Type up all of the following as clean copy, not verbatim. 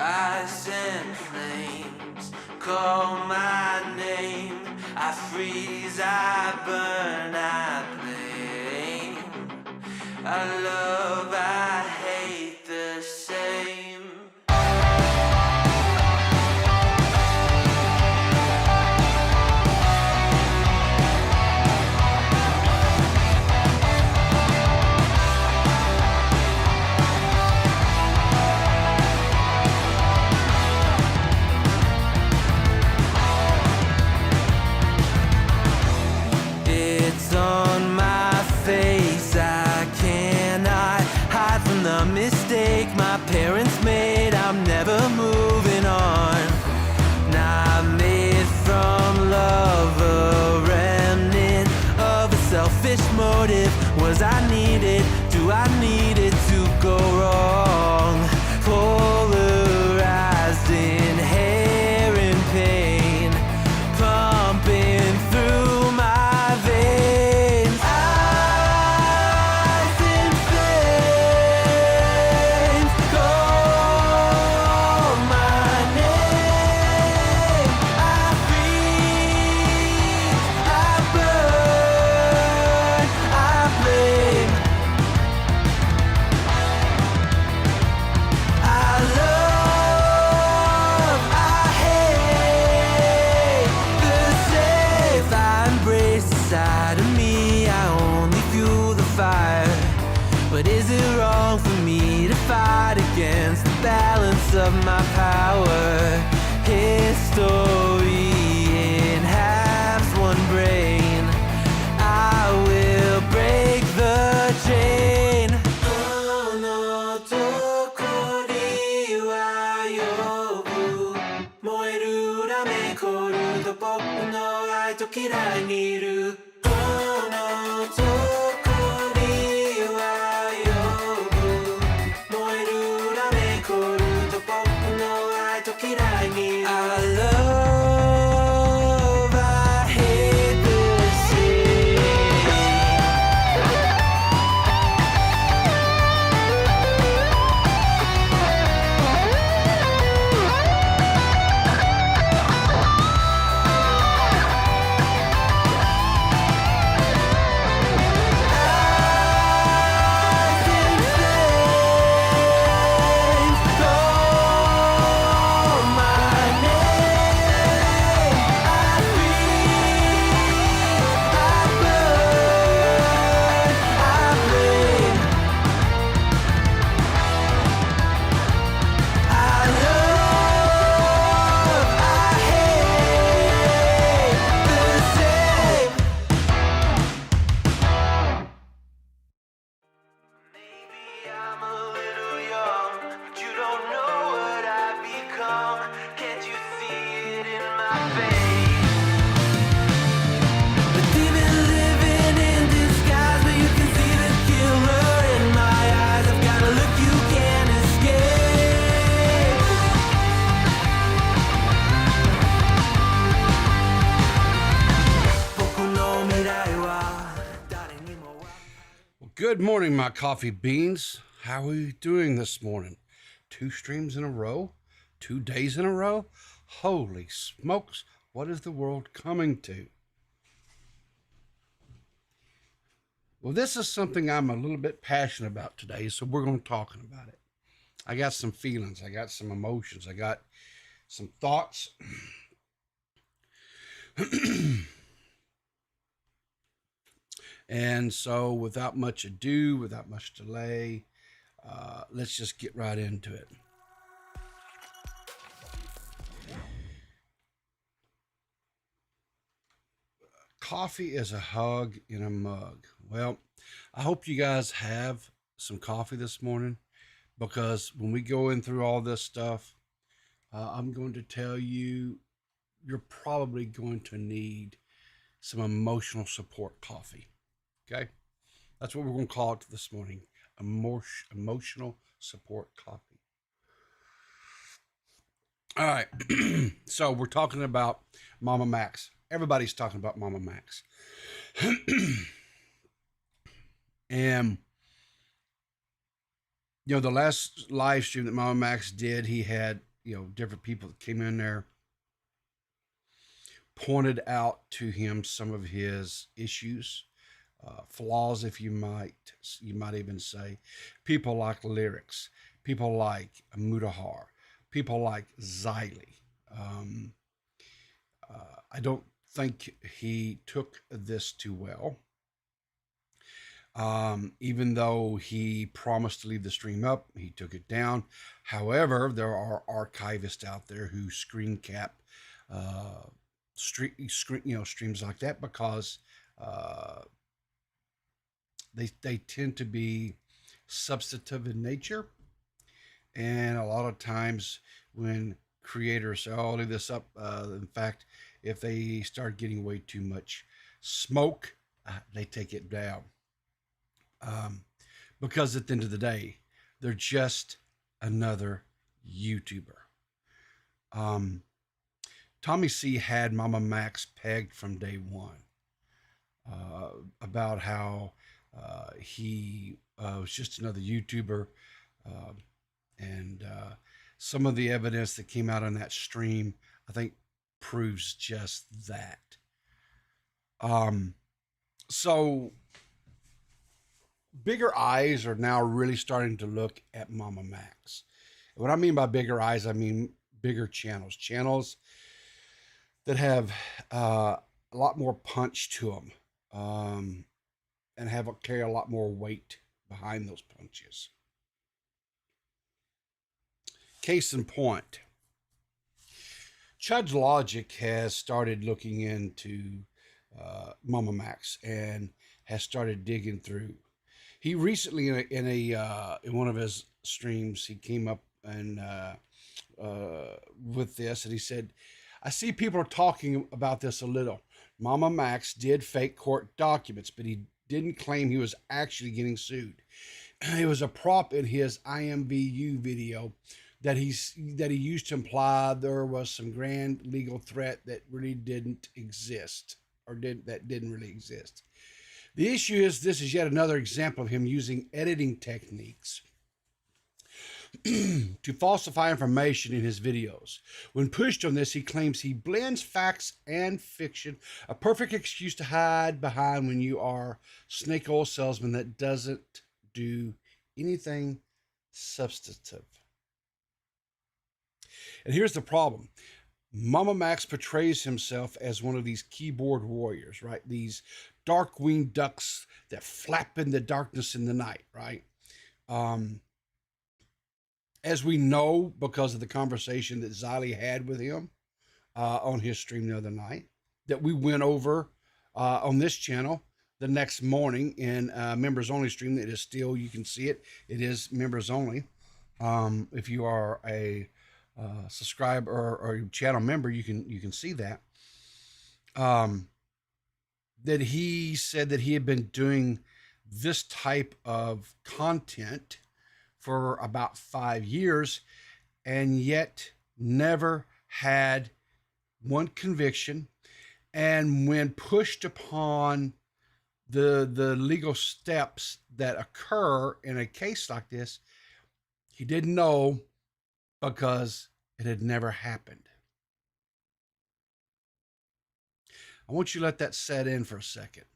Ice and flames call my name. I freeze, I burn, I blame. I love, I hate the same. It's on my face, I cannot hide from the mistake my parents made. I'm never moving on. Not made from love, a remnant of a selfish motive. Was I needed? Do I need it to go wrong? Polarized, inherent pain pumping through my veins. Ice and flames call my name. I freeze, I burn, I blame. I love, I hate the same. If I embrace the side of me, I only fuel the fire. But is it wrong for me to fight against the balance of my power? History in halves, one brain. I will break the chain. Oh no, どこには呼ぶ燃えるラメコールと僕の愛と嫌いにいる。Oh no, どこには呼ぶ燃えるラメコールと僕の愛と嫌いにいる。I love, I hate the same. Good morning, my coffee beans. How are you doing this morning? 2 streams in a row? 2 days in a row? Holy smokes, what is the world coming to? Well, this is something I'm a little bit passionate about today, so we're going to talk about it. I got some feelings, I got some emotions, I got some thoughts. And so without much ado, without much delay, let's just get right into it. Coffee is a hug in a mug. Well, I hope you guys have some coffee this morning, because when we go in through all this stuff, I'm going to tell you, you're probably going to need some emotional support coffee. Okay? That's what we're going to call it this morning. Emotional support coffee. All right. So we're talking about MamaMax. Everybody's talking about MamaMax. And, you know, the last live stream that MamaMax did, he had different people that came in there, pointed out to him some of his issues, flaws, if you might even say. People like Lyrics, people like Mudahar, people like Xylee. I don't think he took this too well. Even though he promised to leave the stream up, he took it down. However, there are archivists out there who screen cap streams like that because they tend to be substantive in nature, and a lot of times when creators say, "Oh, I'll leave this up," in fact, if they start getting way too much smoke, they take it down. Because at the end of the day, they're just another YouTuber. Tommy C had MamaMax pegged from day one, about how he was just another YouTuber, and some of the evidence that came out on that stream, I think, proves just that. So bigger eyes are now really starting to look at MamaMax. What I mean by bigger eyes, I mean bigger channels that have a lot more punch to them, and carry a lot more weight behind those punches. Case in point, Chud's Logic has started looking into MamaMax and has started digging through. He recently, in one of his streams, he came up and with this, and he said, "I see people are talking about this a little. MamaMax did fake court documents, but he didn't claim he was actually getting sued. It was a prop in his IMVU video that he used to imply there was some grand legal threat that really didn't exist, that didn't really exist. The issue is this is yet another example of him using editing techniques to falsify information in his videos. When pushed on this, he claims he blends facts and fiction, a perfect excuse to hide behind when you are snake oil salesman that doesn't do anything substantive." And here's the problem. MamaMax portrays himself as one of these keyboard warriors, right? These dark-winged ducks that flap in the darkness in the night, right? As we know, because of the conversation that Xylee had with him on his stream the other night, that we went over on this channel the next morning in members only stream. That is still, you can see it. It is members only. If you are a subscriber or channel member, you can see that. That he said that he had been doing this type of content for about 5 years and yet never had one conviction. And when pushed upon the legal steps that occur in a case like this, he didn't know because it had never happened. I want you to let that set in for a second.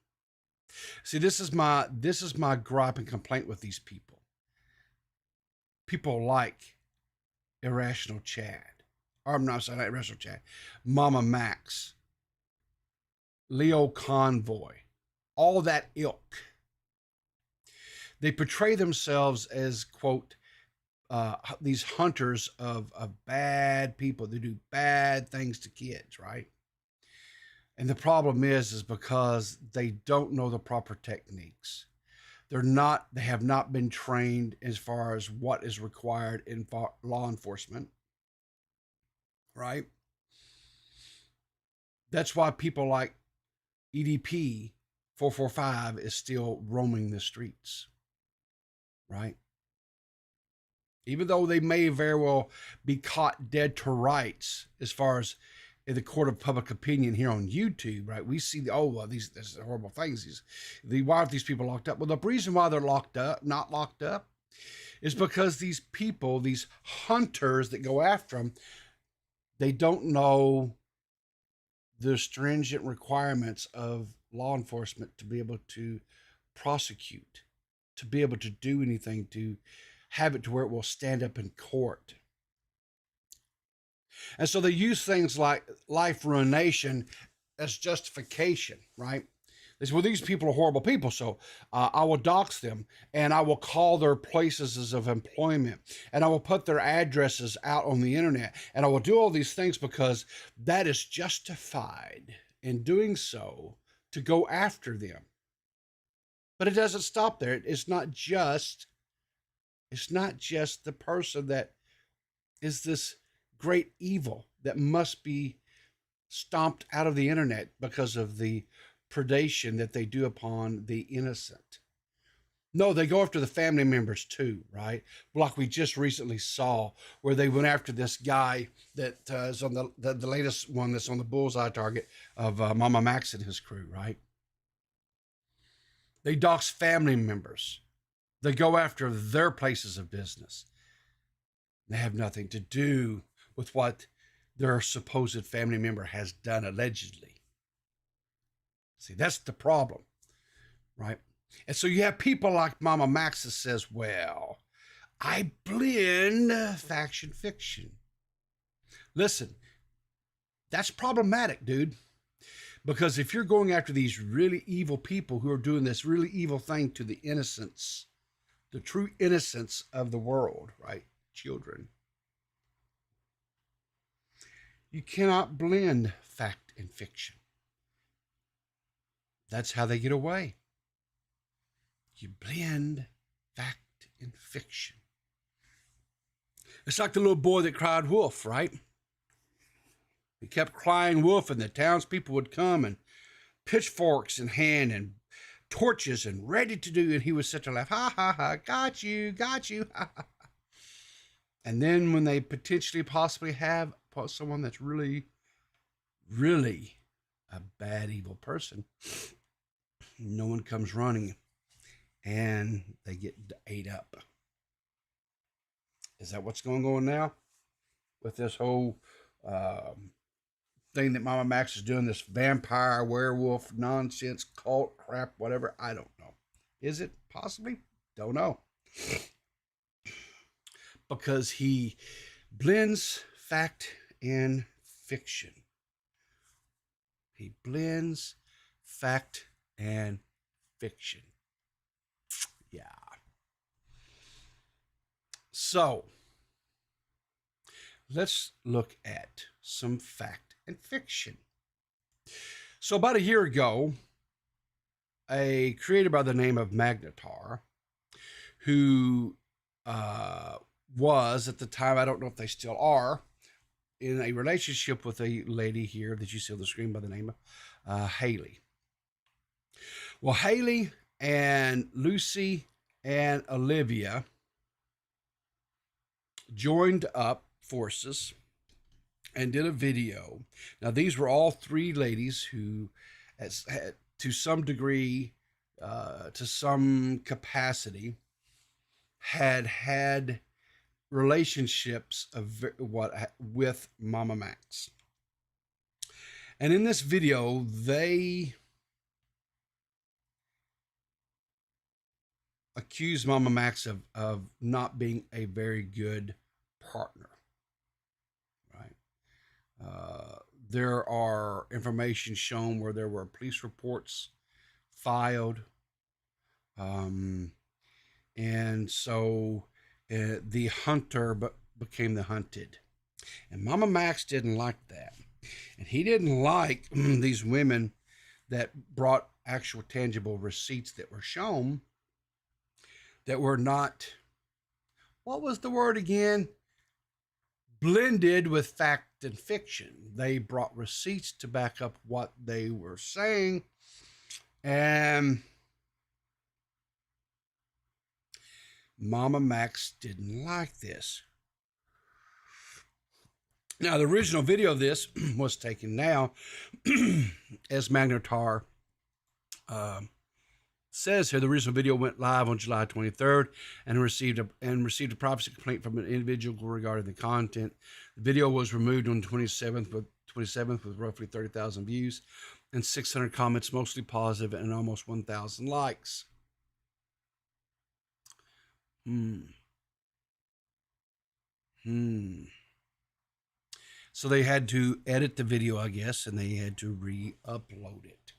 See, this is my gripe and complaint with these people. People like Irrational Chad, or I'm not saying Irrational Chad, MamaMax, Leo Convoy, all that ilk. They portray themselves as, quote, these hunters of bad people. They do bad things to kids, right? And the problem is because they don't know the proper techniques. They have not been trained as far as what is required in law enforcement, right? That's why people like EDP 445 is still roaming the streets, right? Even though they may very well be caught dead to rights as far as in the court of public opinion here on YouTube, right? We see these horrible things. Why aren't these people locked up? Well, the reason why they're not locked up, is because these people, these hunters that go after them, they don't know the stringent requirements of law enforcement to be able to prosecute, to be able to do anything, to have it to where it will stand up in court. And so they use things like life ruination as justification, right? They say, well, these people are horrible people, so I will dox them, and I will call their places of employment, and I will put their addresses out on the internet, and I will do all these things because that is justified in doing so to go after them. But it doesn't stop there. It's not just the person that is this great evil that must be stomped out of the internet because of the predation that they do upon the innocent. No, they go after the family members too, right? Like we just recently saw where they went after this guy that is on the latest one that's on the bullseye target of MamaMax and his crew, right? They dox family members. They go after their places of business. They have nothing to do with what their supposed family member has done allegedly. See, that's the problem, right? And so you have people like MamaMax that says, well, I blend faction fiction. Listen, that's problematic, dude. Because if you're going after these really evil people who are doing this really evil thing to the innocents, the true innocence of the world, right? Children. You cannot blend fact and fiction. That's how they get away. You blend fact and fiction. It's like the little boy that cried wolf, right? He kept crying wolf, and the townspeople would come and pitchforks in hand and torches and ready to do, and he would sit there and laugh, ha ha ha, got you, ha ha ha. And then when they potentially possibly have someone that's really, really a bad, evil person, no one comes running and they get ate up. Is that what's going on now with this whole thing that MamaMax is doing, this vampire, werewolf, nonsense, cult crap, whatever? I don't know. Is it? Possibly? Don't know. Because he blends fact and fiction. He blends fact and fiction. Yeah. So, let's look at some fact and fiction. So, about a year ago, a creator by the name of Magnetar, who was at the time, I don't know if they still are, in a relationship with a lady here that you see on the screen by the name of Haley. Well, Haley and Lucy and Olivia joined up forces and did a video. Now, these were all three ladies who, to some degree, to some capacity, had relationships with MamaMax. And in this video, they accused MamaMax of not being a very good partner. Right? There are information shown where there were police reports filed. And so the hunter became the hunted. And MamaMax didn't like that. And he didn't like these women that brought actual tangible receipts that were shown that were not, what was the word again? Blended with fact and fiction. They brought receipts to back up what they were saying. And MamaMax didn't like this. Now, the original video of this was taken now as Magnetar says here the original video went live on July 23rd and received a privacy complaint from an individual regarding the content. The video was removed on 27th with roughly 30,000 views and 600 comments, mostly positive, and almost 1,000 likes. So they had to edit the video, I guess, and they had to re-upload it.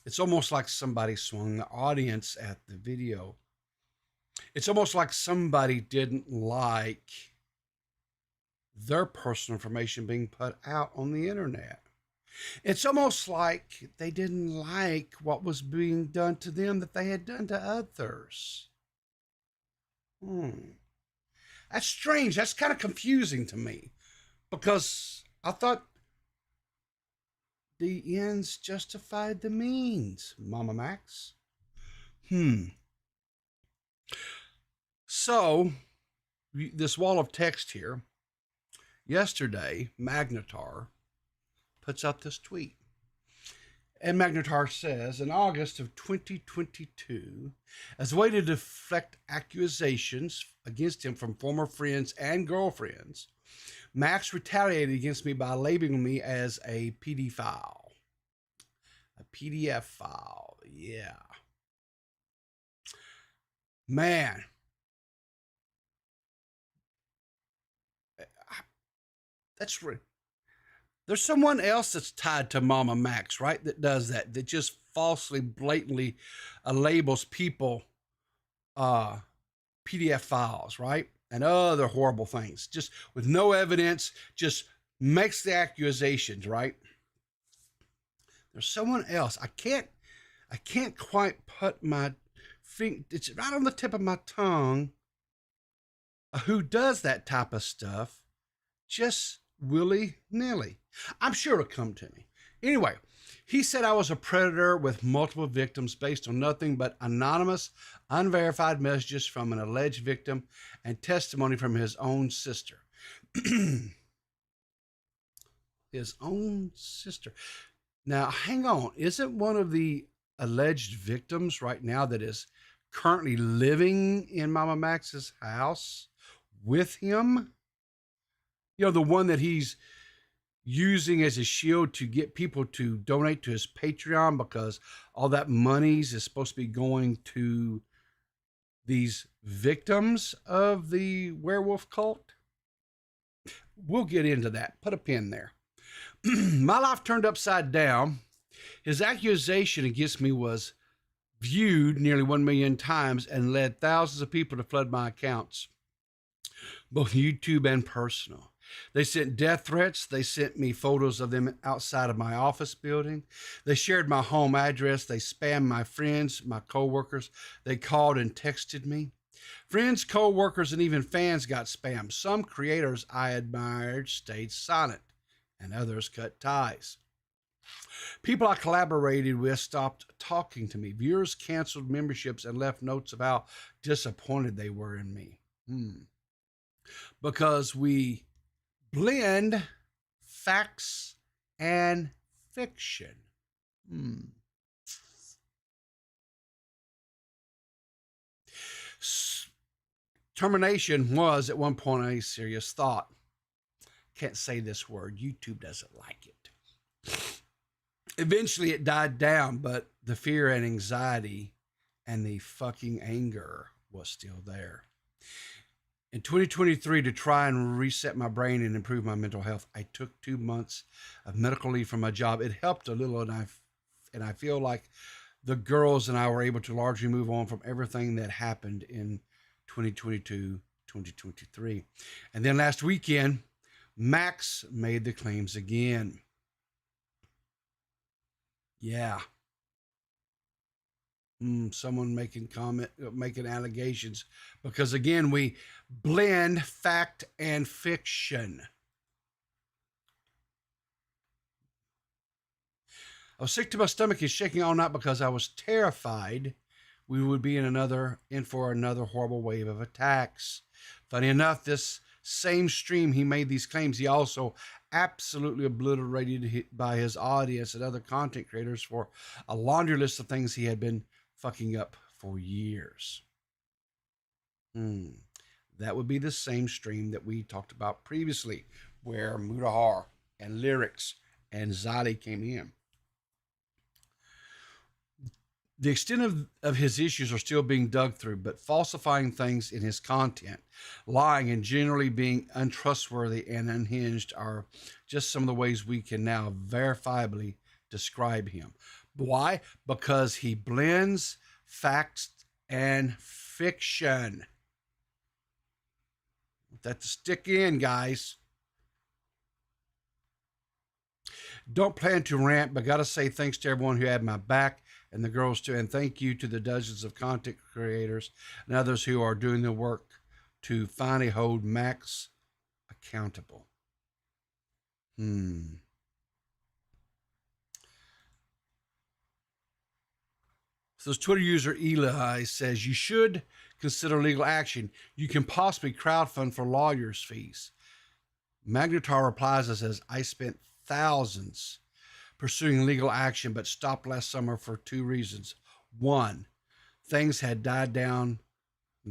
It's almost like somebody swung the audience at the video. It's almost like somebody didn't like their personal information being put out on the internet. It's almost like they didn't like what was being done to them that they had done to others. That's strange. That's kind of confusing to me, because I thought the ends justified the means, MamaMax. So, this wall of text here, yesterday, Magnetar puts out this tweet. And Magnetar says, in August of 2022, as a way to deflect accusations against him from former friends and girlfriends, Max retaliated against me by labeling me as a PD file. A PDF file, yeah. Man. That's right. There's someone else that's tied to MamaMax, right? That does that just falsely, blatantly labels people PDF files, right? And other horrible things, just with no evidence, just makes the accusations, right? There's someone else. I can't quite put my finger, it's right on the tip of my tongue, who does that type of stuff just willy-nilly. I'm sure it'll come to me. Anyway, he said I was a predator with multiple victims based on nothing but anonymous, unverified messages from an alleged victim and testimony from his own sister. His own sister. Now, hang on. Isn't one of the alleged victims right now that is currently living in MamaMax's house with him? You know, the one that he's using as a shield to get people to donate to his Patreon, because all that monies is supposed to be going to these victims of the werewolf cult. We'll get into that. Put a pin there. My life turned upside down. His accusation against me was viewed nearly 1 million times and led thousands of people to flood my accounts, both YouTube and personal. They sent death threats. They sent me photos of them outside of my office building. They shared my home address. They spammed my friends, my coworkers. They called and texted me. Friends, coworkers, and even fans got spammed. Some creators I admired stayed silent, and others cut ties. People I collaborated with stopped talking to me. Viewers canceled memberships and left notes of how disappointed they were in me. Because we blend facts and fiction. Termination was at one point a serious thought. Can't say this word. YouTube doesn't like it. Eventually it died down, but the fear and anxiety and the fucking anger was still there. In 2023, to try and reset my brain and improve my mental health, I took 2 months of medical leave from my job. It helped a little, and I feel like the girls and I were able to largely move on from everything that happened in 2022, 2023. And then last weekend, Max made the claims again. Yeah. Someone making allegations, because again, we blend fact and fiction. I was sick to my stomach and shaking all night because I was terrified we would be in for another horrible wave of attacks. Funny enough, this same stream he made these claims, he also absolutely obliterated by his audience and other content creators for a laundry list of things he had been fucking up for years. That would be the same stream that we talked about previously, where Mudahar and Lyrics and Zali came in. The extent of his issues are still being dug through, but falsifying things in his content, lying, and generally being untrustworthy and unhinged are just some of the ways we can now verifiably describe him. Why? Because he blends facts and fiction. That to stick in, guys. Don't plan to rant, but gotta say thanks to everyone who had my back, and the girls too, and thank you to the dozens of content creators and others who are doing the work to finally hold Max accountable. So this Twitter user Eli says, you should consider legal action. You can possibly crowdfund for lawyers' fees. Magnetar replies and says, I spent thousands pursuing legal action, but stopped last summer for two reasons. One, things had died down,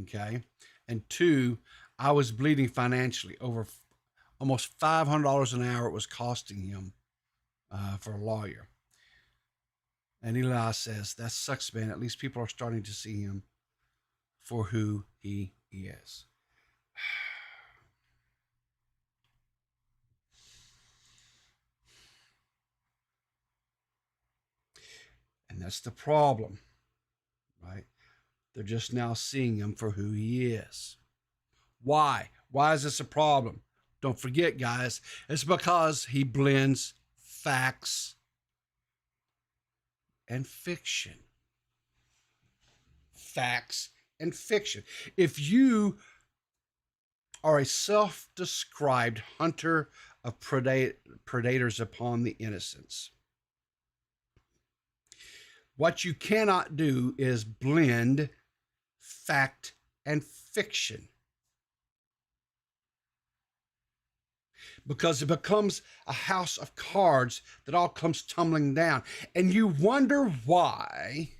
okay? And two, I was bleeding financially. Over almost $500 an hour it was costing him for a lawyer. And Eli says, that sucks, man. At least people are starting to see him for who he is. And that's the problem, right? They're just now seeing him for who he is. Why? Why is this a problem? Don't forget, guys, it's because he blends facts and fiction. Facts and fiction. If you are a self-described hunter of predators upon the innocents, what you cannot do is blend fact and fiction, because it becomes a house of cards that all comes tumbling down. And you wonder why,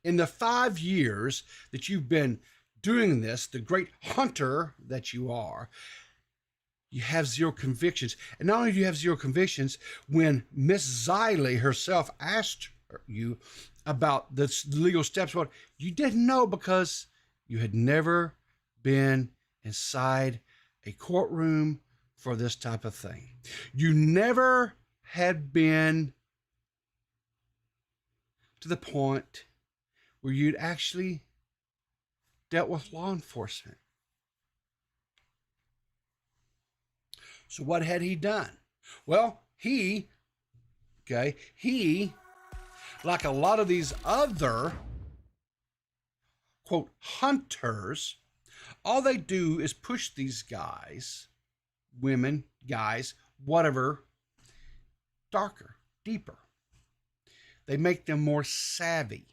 in the 5 years that you've been doing this, the great hunter that you are, you have zero convictions. And not only do you have zero convictions, when Miss Ziley herself asked you about the legal steps, what you didn't know because you had never been inside a courtroom for this type of thing. You never had been to the point where you'd actually dealt with law enforcement. So what had he done? Well, he, like a lot of these other, quote, hunters, all they do is push these guys, women, guys, whatever, darker, deeper. They make them more savvy.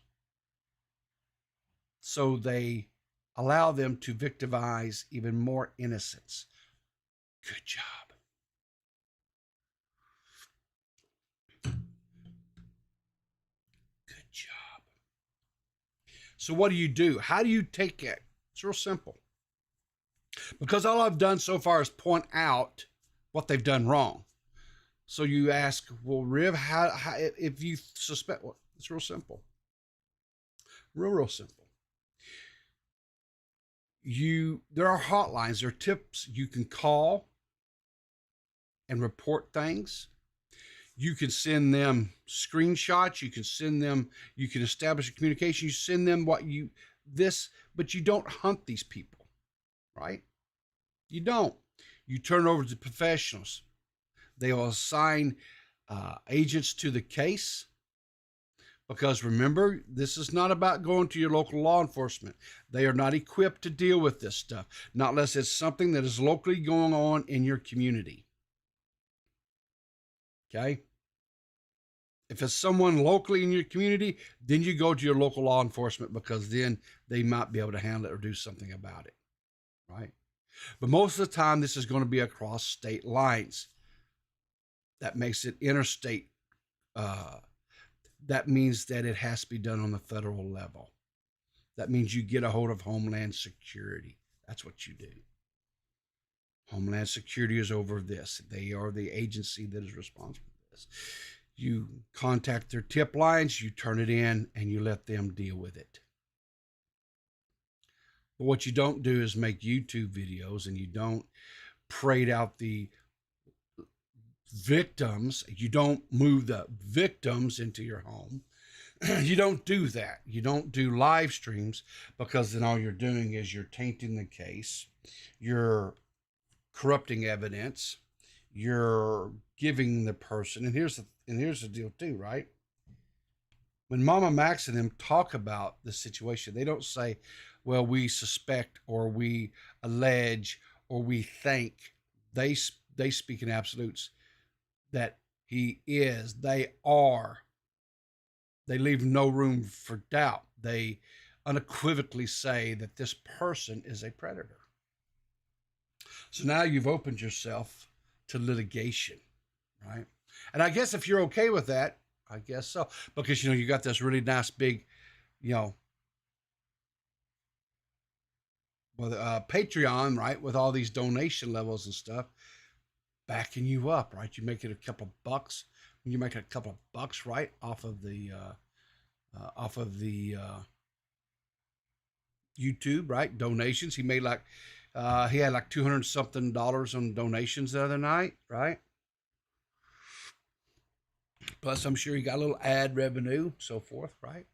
So they allow them to victimize even more innocents. Good job. Good job. So what do? How do you take it? It's real simple. Because all I've done so far is point out what they've done wrong. So you ask, well, Riv, how if you suspect what? It's real simple. Real simple. There are hotlines, there are tips you can call and report things. You can send them screenshots, you can establish a communication, you send them but you don't hunt these people, right? You don't. You turn it over to professionals. They will assign agents to the case, because remember, this is not about going to your local law enforcement. They are not equipped to deal with this stuff, not unless it's something that is locally going on in your community. Okay? If it's someone locally in your community, then you go to your local law enforcement, because then they might be able to handle it or do something about it, right? But most of the time, this is going to be across state lines. That makes it interstate. That means that it has to be done on the federal level. That means you get a hold of Homeland Security. That's what you do. Homeland Security is over this. They are the agency that is responsible for this. You contact their tip lines, you turn it in, and you let them deal with it. But what you don't do is make YouTube videos, and you don't parade out the victims. You don't move the victims into your home. You don't do that. You don't do live streams, because then all you're doing is you're tainting the case. You're corrupting evidence. You're giving the person, and here's the deal too, right? When MamaMax and them talk about the situation, they don't say, well, we suspect, or we allege, or we think. They speak in absolutes, that he is, they are. They leave no room for doubt. They unequivocally say that this person is a predator. So now you've opened yourself to litigation, right? And I guess if you're okay with that, I guess so. Because, you got this really nice big, Patreon, right? With all these donation levels and stuff, backing you up, right? You make it a couple bucks. When you make a couple of bucks, right? Off of the YouTube, right? Donations. He made he had like $200 something on donations the other night, right? Plus, I'm sure he got a little ad revenue, so forth, right?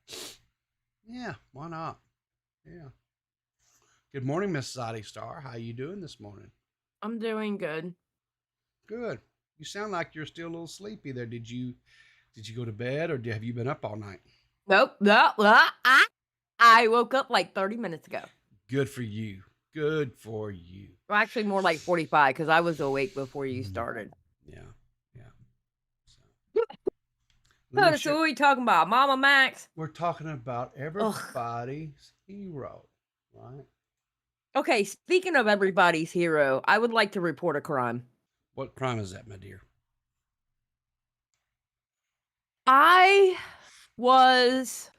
Yeah, why not? Yeah. Good morning, Miss Zadi Star. How you doing this morning? I'm doing good. Good. You sound like you're still a little sleepy there. Did you go to bed, or have you been up all night? Nope. I woke up like 30 minutes ago. Good for you. Good for you. Well, actually, more like 45, because I was awake before you started. Yeah. So what are we talking about? MamaMax? We're talking about everybody's hero, right? Okay, speaking of everybody's hero, I would like to report a crime. What crime is that, my dear? I was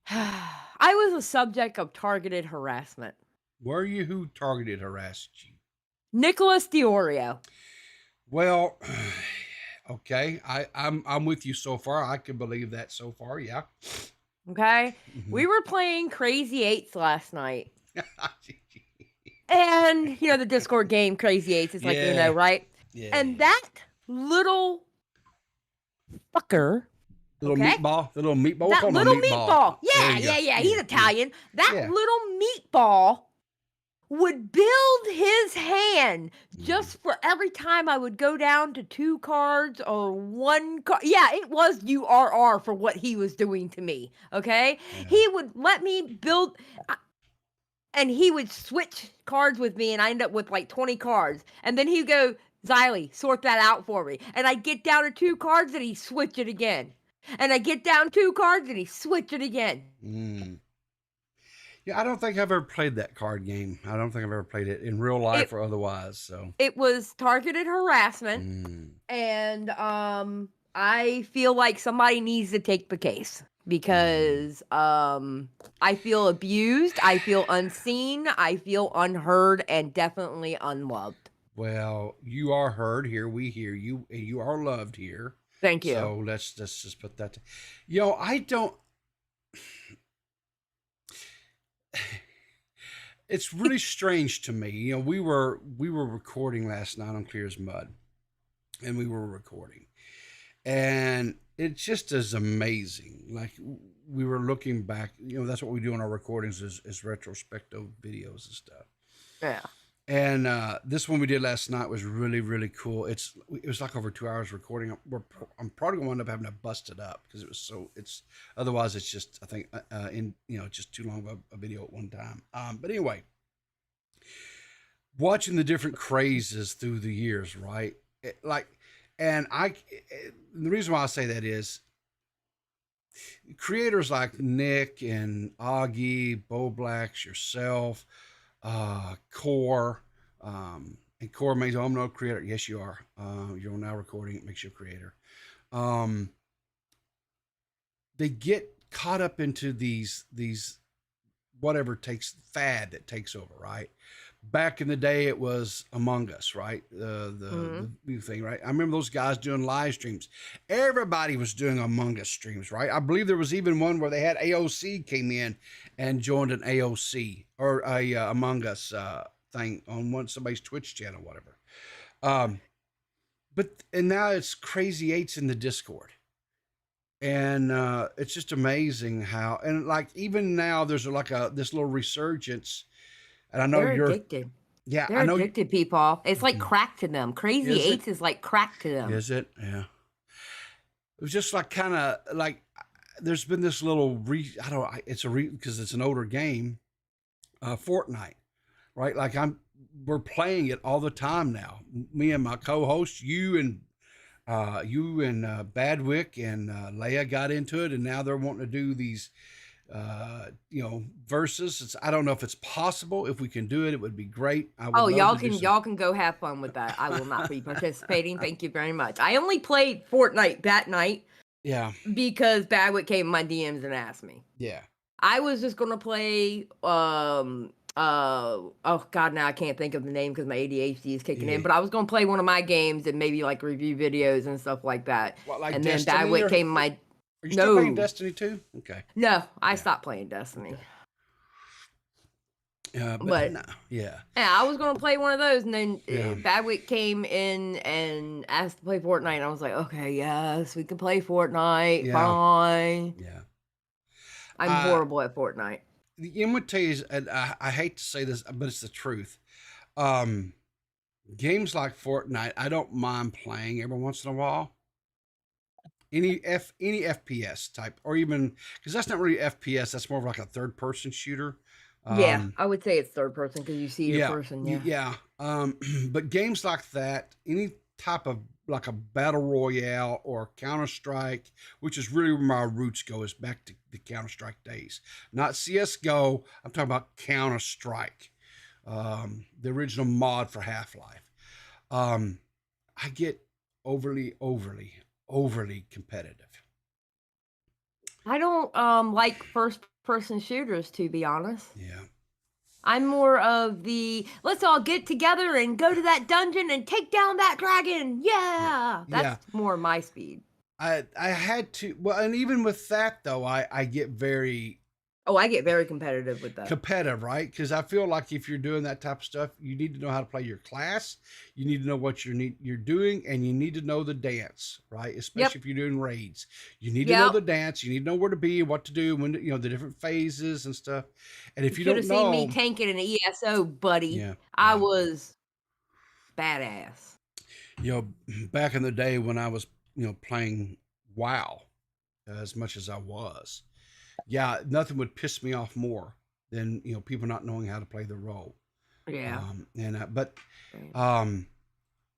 a subject of targeted harassment. Were you? Who targeted harassed you? Nicholas Diorio. Well, okay. I'm with you so far. I can believe that so far, yeah. Okay? We were playing Crazy Eights last night. And, the Discord game Crazy Eights is like, right? Yeah. And that little fucker. The little meatball? The little meatball? That little meatball. Yeah. He's Italian. That little meatball would build his hand just for every time I would go down to 2 cards or 1 card. Yeah, it was URR for what he was doing to me, okay? Yeah. He would let me build, and he would switch cards with me, and I end up with like 20 cards. And then he'd go, Xylee, sort that out for me. And I'd get down to 2 cards, and he'd switch it again. And I get down 2 cards, and he'd switch it again. Yeah, I don't think I've ever played that card game. I don't think I've ever played it in real life or otherwise. So it was targeted harassment, and I feel like somebody needs to take the case, because I feel abused, I feel unseen, I feel unheard, and definitely unloved. Well, you are heard here. We hear you, and you are loved here. Thank you. So let's just put that. I don't. It's really strange to me. We were recording last night on Clear as Mud, and we were recording, and it just is amazing. Like, we were looking back. That's what we do in our recordings is retrospective videos and stuff. Yeah. And this one we did last night was really, really cool. It was like over 2 hours recording. I'm probably going to end up having to bust it up, because otherwise it's just, I think, just too long of a video at one time. But anyway, watching the different crazes through the years, right? The reason why I say that is creators like Nick and Augie, Bo Blacks, yourself, Core. And Core means, oh, I'm no creator. Yes, you are. You're now recording. It makes you a creator. They get caught up into these whatever takes fad that takes over, right? Back in the day, it was Among Us, right? The new thing, right? I remember those guys doing live streams. Everybody was doing Among Us streams, right? I believe there was even one where they had AOC came in and joined an AOC or a Among Us thing on somebody's Twitch channel, whatever. But now it's Crazy Eights in the Discord. And it's just amazing how, and like even now there's like this little resurgence, and I know They're you're addicted. yeah, They're I know addicted, people. It's like crack to them. Crazy Is it? Eights is like crack to them. Is it? Yeah. It was just like kind of like there's been this little it's because it's an older game, Fortnite, right? Like we're playing it all the time now. Me and my co-host, you and Badwick and Leia got into it, and now they're wanting to do these, verses. I don't know if it's possible. If we can do it, it would be great. I would Oh, love to do y'all can go have fun with that. I will not be participating. Thank you very much. I only played Fortnite that night Yeah, because Badwick came in my DMs and asked me. yeah, I was just gonna play oh god, now I can't think of the name because my ADHD is kicking Yeah. in, but I was gonna play one of my games and maybe like review videos and stuff like that. What, like And then Destiny Badwick or- came in my Are you still playing No. Destiny 2? Okay. No, I Yeah. stopped playing Destiny. But But- no, yeah, Yeah, I was gonna play one of those, and then Yeah. Badwick came in and asked to play Fortnite, and I was like, okay, yes, we can play Fortnite, Yeah. fine. yeah. I'm horrible at Fortnite. The imitators, and I hate to say this, but it's the truth. Games like Fortnite, I don't mind playing every once in a while. Any FPS type, or even because that's not really FPS, that's more of like a third person shooter. Yeah, I would say it's third person because you see your person. Yeah. Yeah. But games like that, any type of like a battle royale or Counter-Strike, which is really where my roots go, is back to the Counter-Strike days. Not CSGO, I'm talking about Counter-Strike, the original mod for Half-Life. I get overly competitive. I don't like first person shooters, to be honest. Yeah. I'm more of the let's all get together and go to that dungeon and take down that dragon. Yeah. That's more my speed. I had to, well, and even with that though, I get very Oh, I get very competitive with that. competitive, right? Because I feel like if you're doing that type of stuff, you need to know how to play your class. You need to know what you're doing, and you need to know the dance, right? Especially if you're doing raids. You need to know the dance. You need to know where to be, what to do, when the different phases and stuff. And if you should don't have know, seen me tanking an ESO, buddy. Yeah, I yeah. was badass. back in the day when I was playing WoW as much as I was, nothing would piss me off more than people not knowing how to play the role. Yeah.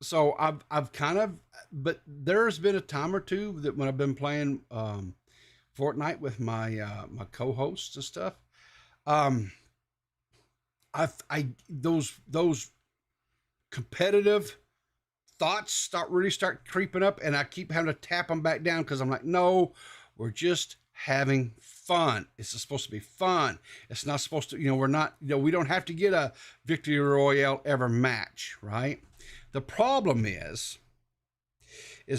So I've kind of, but there's been a time or two that when I've been playing Fortnite with my my co-hosts and stuff, those competitive thoughts start creeping up, and I keep having to tap them back down because I'm like, no, we're just having fun. It's supposed to be fun. It's not supposed to, we're not, we don't have to get a victory royale every match, right? The problem is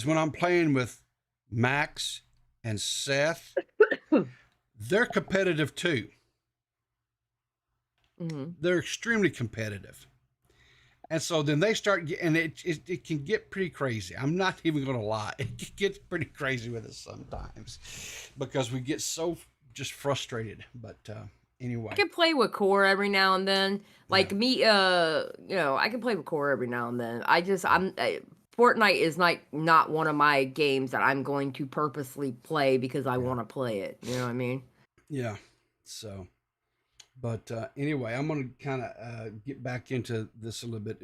when I'm playing with Max and Seth, they're competitive too. Mm-hmm. They're extremely competitive. And so then they start, and it can get pretty crazy. I'm not even going to lie. It gets pretty crazy with us sometimes because we get so just frustrated. But anyway. I can play with Core every now and then. Like me, I can play with Core every now and then. Fortnite is not one of my games that I'm going to purposely play because I want to play it. You know what I mean? Yeah. So. But anyway, I'm going to kind of get back into this a little bit.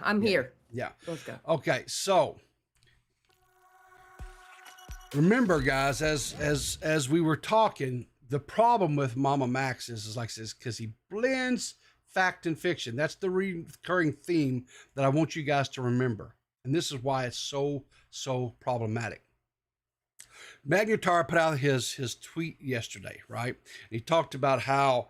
I'm here. Yeah. Let's go. Okay, so remember, guys, as we were talking, the problem with MamaMax is like this because he blends fact and fiction. That's the recurring theme that I want you guys to remember. And this is why it's so problematic. Magnetar put out his tweet yesterday, right? He talked about how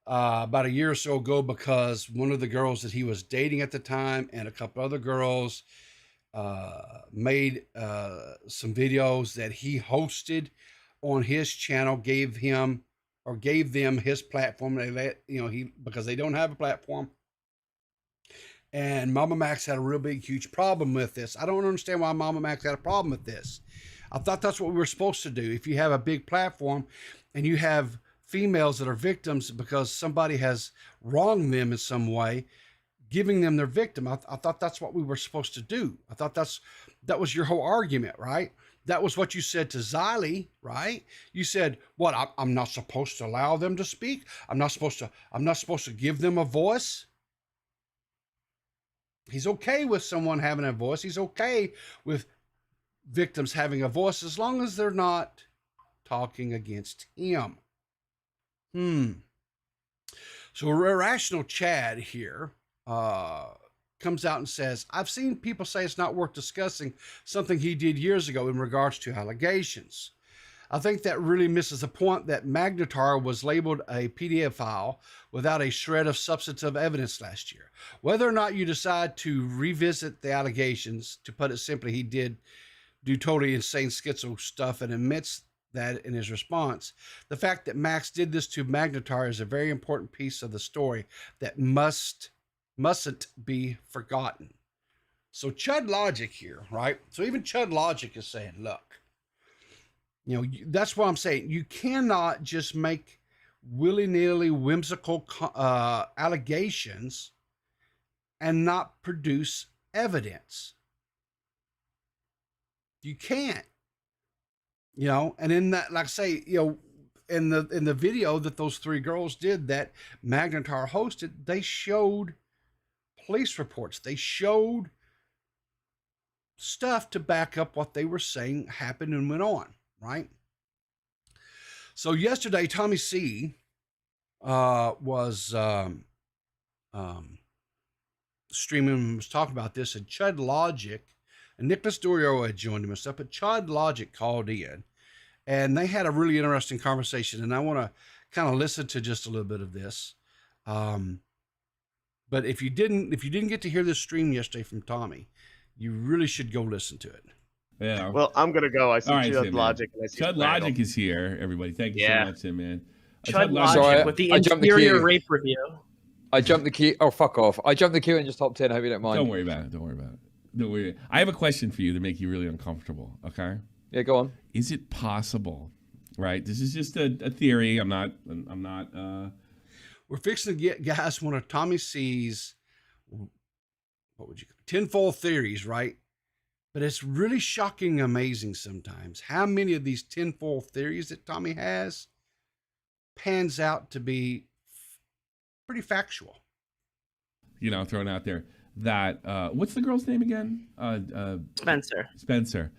about a year or so ago, because one of the girls that he was dating at the time and a couple other girls made some videos that he hosted on his channel, gave them his platform. They let, because they don't have a platform. And MamaMax had a real big, huge problem with this. I don't understand why MamaMax had a problem with this. I thought that's what we were supposed to do. If you have a big platform and you have females that are victims because somebody has wronged them in some way, giving them their victim, I thought that's what we were supposed to do. I thought that was your whole argument, right? That was what you said to Xylee, right? You said, what, I'm not supposed to allow them to speak? I'm not supposed to give them a voice? He's okay with someone having a voice. He's okay with victims having a voice as long as they're not talking against him. So Irrational Chad here comes out and says, I've seen people say it's not worth discussing something he did years ago in regards to allegations. I think that really misses the point that Magnetar was labeled a PDF file without a shred of substantive evidence last year. Whether or not you decide to revisit the allegations, to put it simply, he did do totally insane schizo stuff and admits that in his response. The fact that Max did this to Magnetar is a very important piece of the story that mustn't be forgotten. So Chud Logic here, right? So even Chud Logic is saying, look, that's what I'm saying. You cannot just make willy-nilly whimsical allegations and not produce evidence. You can't, and in that, like I say, in the video that those three girls did that Magnetar hosted, they showed police reports. They showed stuff to back up what they were saying happened and went on, right? So yesterday, Tommy C was streaming and was talking about this, and Chud Logic and Nicholas Dorio had joined him and stuff, but Chud Logic called in and they had a really interesting conversation, and I want to kind of listen to just a little bit of this. But if you didn't get to hear this stream yesterday from Tommy, you really should go listen to it. Yeah. Well, I'm gonna go. I see Right, Chud Logic. And I see Chud Logic is here, everybody. Thank you so much, Tim, man. Chud Logic with the interior rape review. I jumped the queue. Oh, fuck off. I jumped the queue and just hopped in. I hope you don't mind. Don't worry about it. I have a question for you to make you really uncomfortable, okay? Yeah, go on. Is it possible, right? This is just a theory. I'm not We're fixing to get guys one of Tommy C's, what would you call it? Tenfold theories, right? But it's really shocking, amazing sometimes how many of these tenfold theories that Tommy has pans out to be pretty factual. Thrown out there. That what's the girl's name again? Spencer.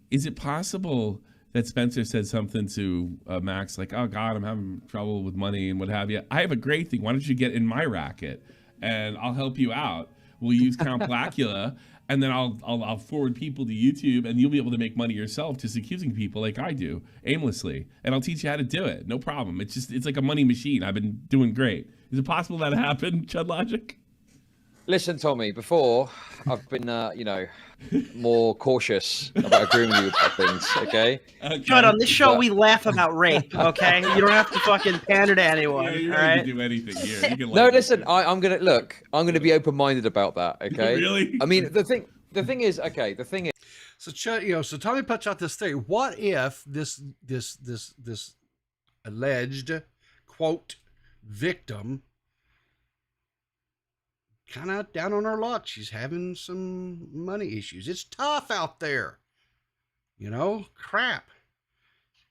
Is it possible that Spencer said something to Max like, oh God, I'm having trouble with money and what have you? I have a great thing. Why don't you get in my racket and I'll help you out? We'll use Count Blackula and then I'll forward people to YouTube and you'll be able to make money yourself just accusing people like I do aimlessly. And I'll teach you how to do it. No problem. It's like a money machine. I've been doing great. Is it possible that happened, Chud Logic? Listen, Tommy, before I've been, more cautious about agreeing with you about things, okay? Chud, on this show, we laugh about rape, okay? You don't have to fucking pander to anyone, yeah, you all don't right? have to do anything here. You can No, listen, I'm going to be open-minded about that, okay? Really? I mean, the thing is, So Tommy puts out this theory. What if this alleged, quote, victim kind of down on her luck? She's having some money issues. It's tough out there. Crap.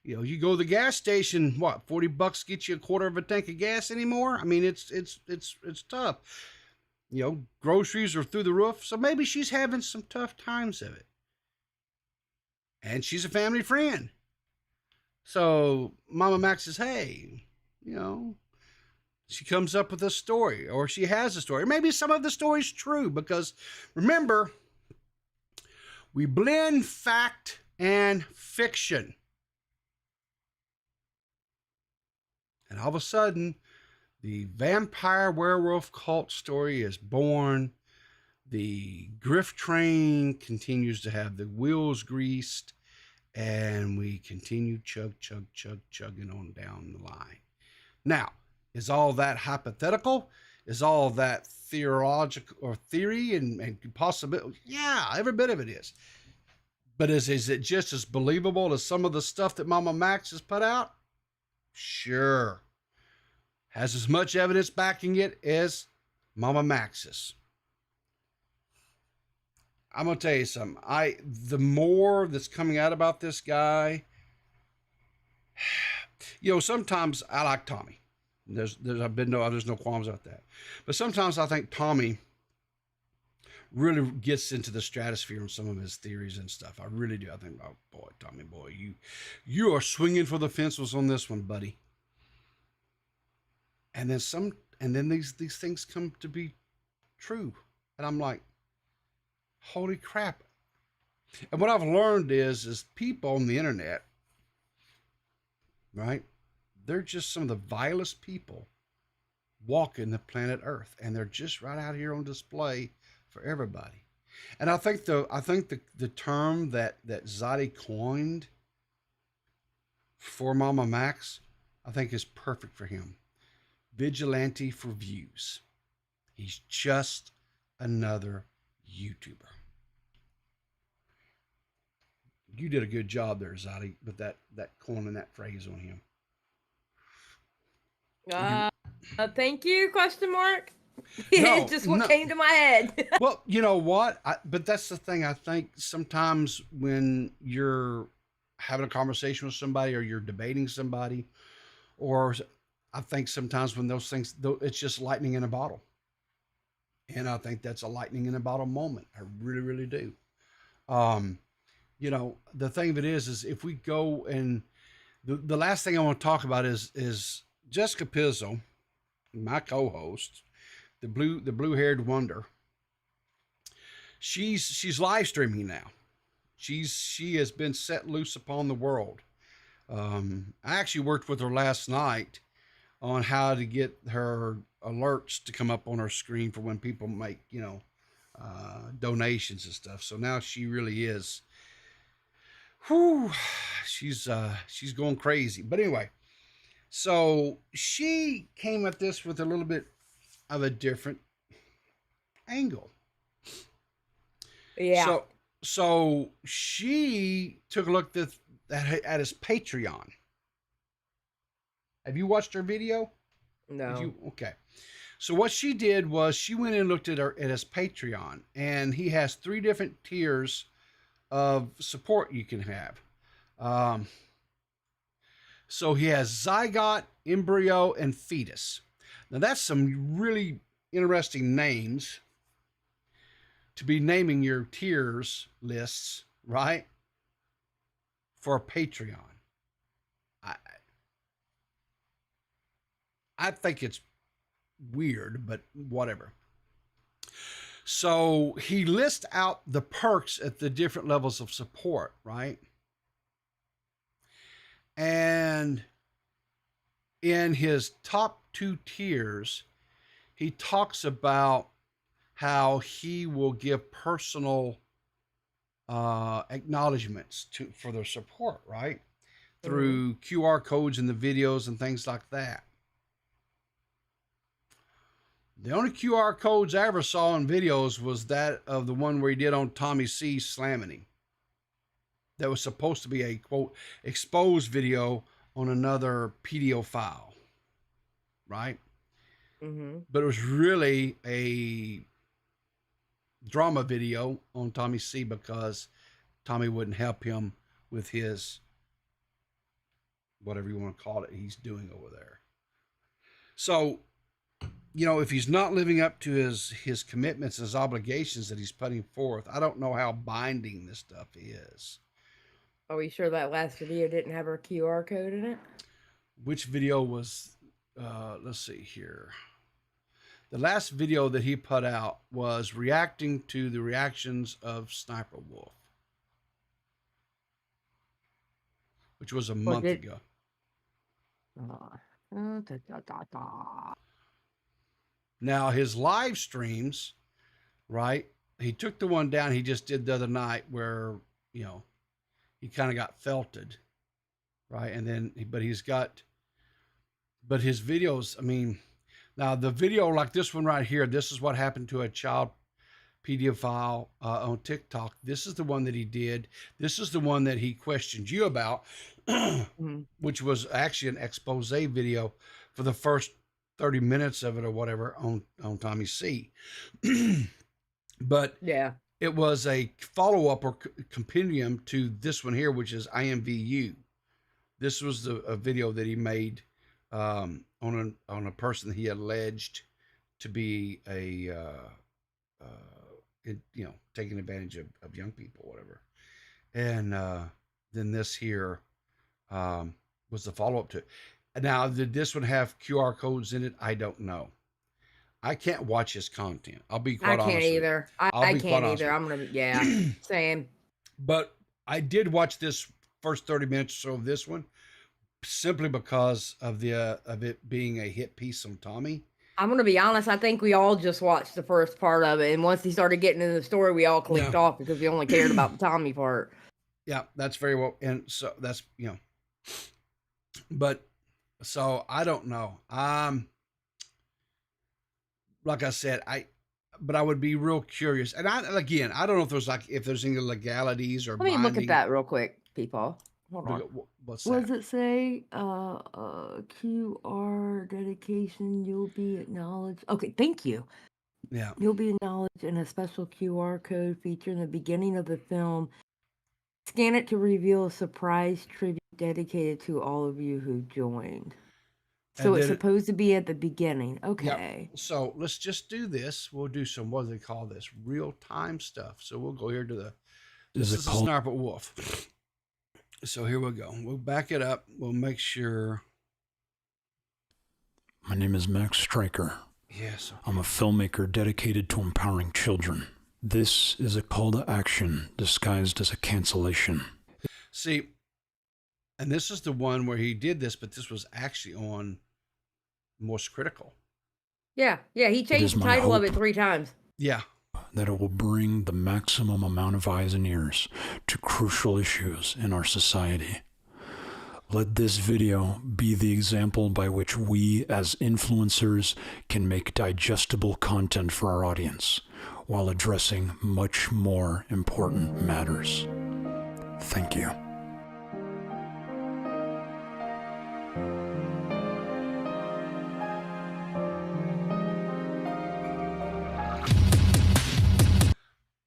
You go to the gas station, what, $40 gets you a quarter of a tank of gas anymore? I mean, it's tough. Groceries are through the roof. So maybe she's having some tough times of it. And she's a family friend. So MamaMax says, hey, She comes up with a story, or she has a story. Maybe some of the story's true, because remember, we blend fact and fiction. And all of a sudden, the vampire werewolf cult story is born. The grift train continues to have the wheels greased, and we continue chugging on down the line. Now, is all that hypothetical? Is all that theological or theory and possibility? Yeah, every bit of it is. But is it just as believable as some of the stuff that MamaMax has put out? Sure. Has as much evidence backing it as MamaMax's. I'm gonna tell you something. The more that's coming out about this guy, sometimes I like Tommy. There's no qualms about that. But sometimes I think Tommy really gets into the stratosphere on some of his theories and stuff. I really do. I think, oh boy, Tommy boy, you are swinging for the fences on this one, buddy. And then these things come to be true, and I'm like, holy crap. And what I've learned is people on the internet, right? They're just some of the vilest people walking the planet Earth, and they're just right out here on display for everybody. And I think the term that Zadi coined for MamaMax, I think is perfect for him. Vigilante for views. He's just another YouTuber. You did a good job there, Zadi, with that coining that phrase on him. Thank you, question mark. No, It's just what came to my head. Well, you know what? But that's the thing. I think sometimes when you're having a conversation with somebody, or you're debating somebody, or I think sometimes when those things, it's just lightning in a bottle. And I think that's a lightning in a bottle moment. I really, really do. The thing of it is if we go and the last thing I want to talk about is Jessica Pizzo, my co-host, the blue-haired wonder. She's live streaming now. She has been set loose upon the world. I actually worked with her last night on how to get her alerts to come up on her screen for when people make donations and stuff. So now she really is. She's going crazy. But anyway, so she came at this with a little bit of a different angle. Yeah. So she took a look at his Patreon. Have you watched her video? No. Okay. So what she did was she went and looked at his Patreon, and he has 3 different tiers of support you can have. So he has zygote, embryo, and fetus. Now that's some really interesting names to be naming your tiers lists, right? For Patreon. I think it's weird, but whatever. So he lists out the perks at the different levels of support, right? And in his top 2 tiers, he talks about how he will give personal acknowledgments for their support, right? Through QR codes in the videos and things like that. The only QR codes I ever saw in videos was that of the one where he did on Tommy C slamming him. That was supposed to be a, quote, exposed video on another PDO file, right? Mm-hmm. But it was really a drama video on Tommy C because Tommy wouldn't help him with his, whatever you want to call it, he's doing over there. So, if he's not living up to his commitments, his obligations that he's putting forth, I don't know how binding this stuff is. Are we sure that last video didn't have our QR code in it? Which video was let's see here. The last video that he put out was reacting to the reactions of Sniper Wolf, which was a month ago. Now his live streams, right? He took the one down he just did the other night where, you know, he kind of got felted, right? And then, but his videos, I mean, now the video like this one right here, this is what happened to a child pedophile on TikTok. This is the one that he did. This is the one that he questioned you about, which was actually an expose video for the first 30 minutes of it or whatever on Tommy C. But yeah, it was a follow-up or compendium to this one here, which is IMVU. This was a video that he made on a person that he alleged to be taking advantage of young people, whatever. And then this here was the follow-up to it. Now, did this one have QR codes in it? I don't know. I can't watch his content. I'll be quite honest. I can't either. I can't either. I'm gonna, same. But I did watch this first 30 minutes or so of this one simply because of it being a hit piece on Tommy. I'm gonna be honest. I think we all just watched the first part of it, and once he started getting into the story, we all clicked off because we only cared about the Tommy part. Yeah, that's very well, and so that's But so I don't know. Like I said, I would be real curious, and I don't know if there's any legalities or. Let me look at that real quick, people. Hold on. What's what that? does it say? QR dedication. You'll be acknowledged. Okay, thank you. Yeah. You'll be acknowledged in a special QR code featured in the beginning of the film. Scan it to reveal a surprise tribute dedicated to all of you who joined. So it's supposed to be at the beginning. Okay. Yep. So let's just do this. We'll do some, what do they call this? Real time stuff. So we'll go here to this is a Sniper Wolf. So here we go. We'll back it up. We'll make sure. My name is Max Stryker. Yes. I'm a filmmaker dedicated to empowering children. This is a call to action disguised as a cancellation. See, and this is the one where he did this, but this was actually on Most Critical. Yeah, he changed the title of it 3 times. Yeah. That it will bring the maximum amount of eyes and ears to crucial issues in our society. Let this video be the example by which we as influencers can make digestible content for our audience while addressing much more important matters. Thank you.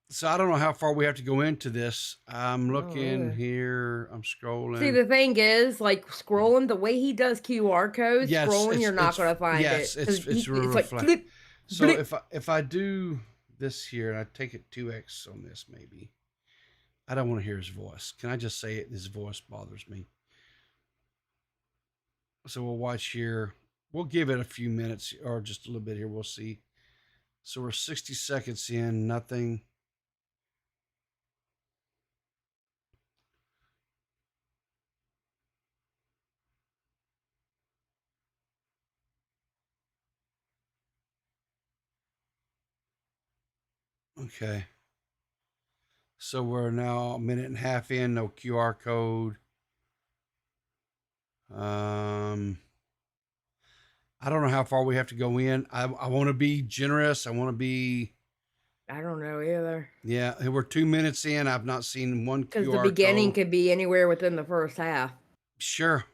So I don't know how far we have to go into this. I'm looking here. I'm scrolling. See, the thing is, like scrolling, the way he does QR codes, scrolling, you're not going to find it. Yes, it's like flip, so flip. if I do this here and I take it 2x on this, maybe. I don't want to hear his voice. Can I just say it? His voice bothers me. So we'll watch here. We'll give it a few minutes or just a little bit here. We'll see. So we're 60 seconds in, nothing. Okay. So we're now a minute and a half in, no QR code. I don't know how far we have to go in. I want to be generous. I want to be. I don't know either. Yeah, we're 2 minutes in. I've not seen one QR code. Because the beginning could be anywhere within the first half. Sure.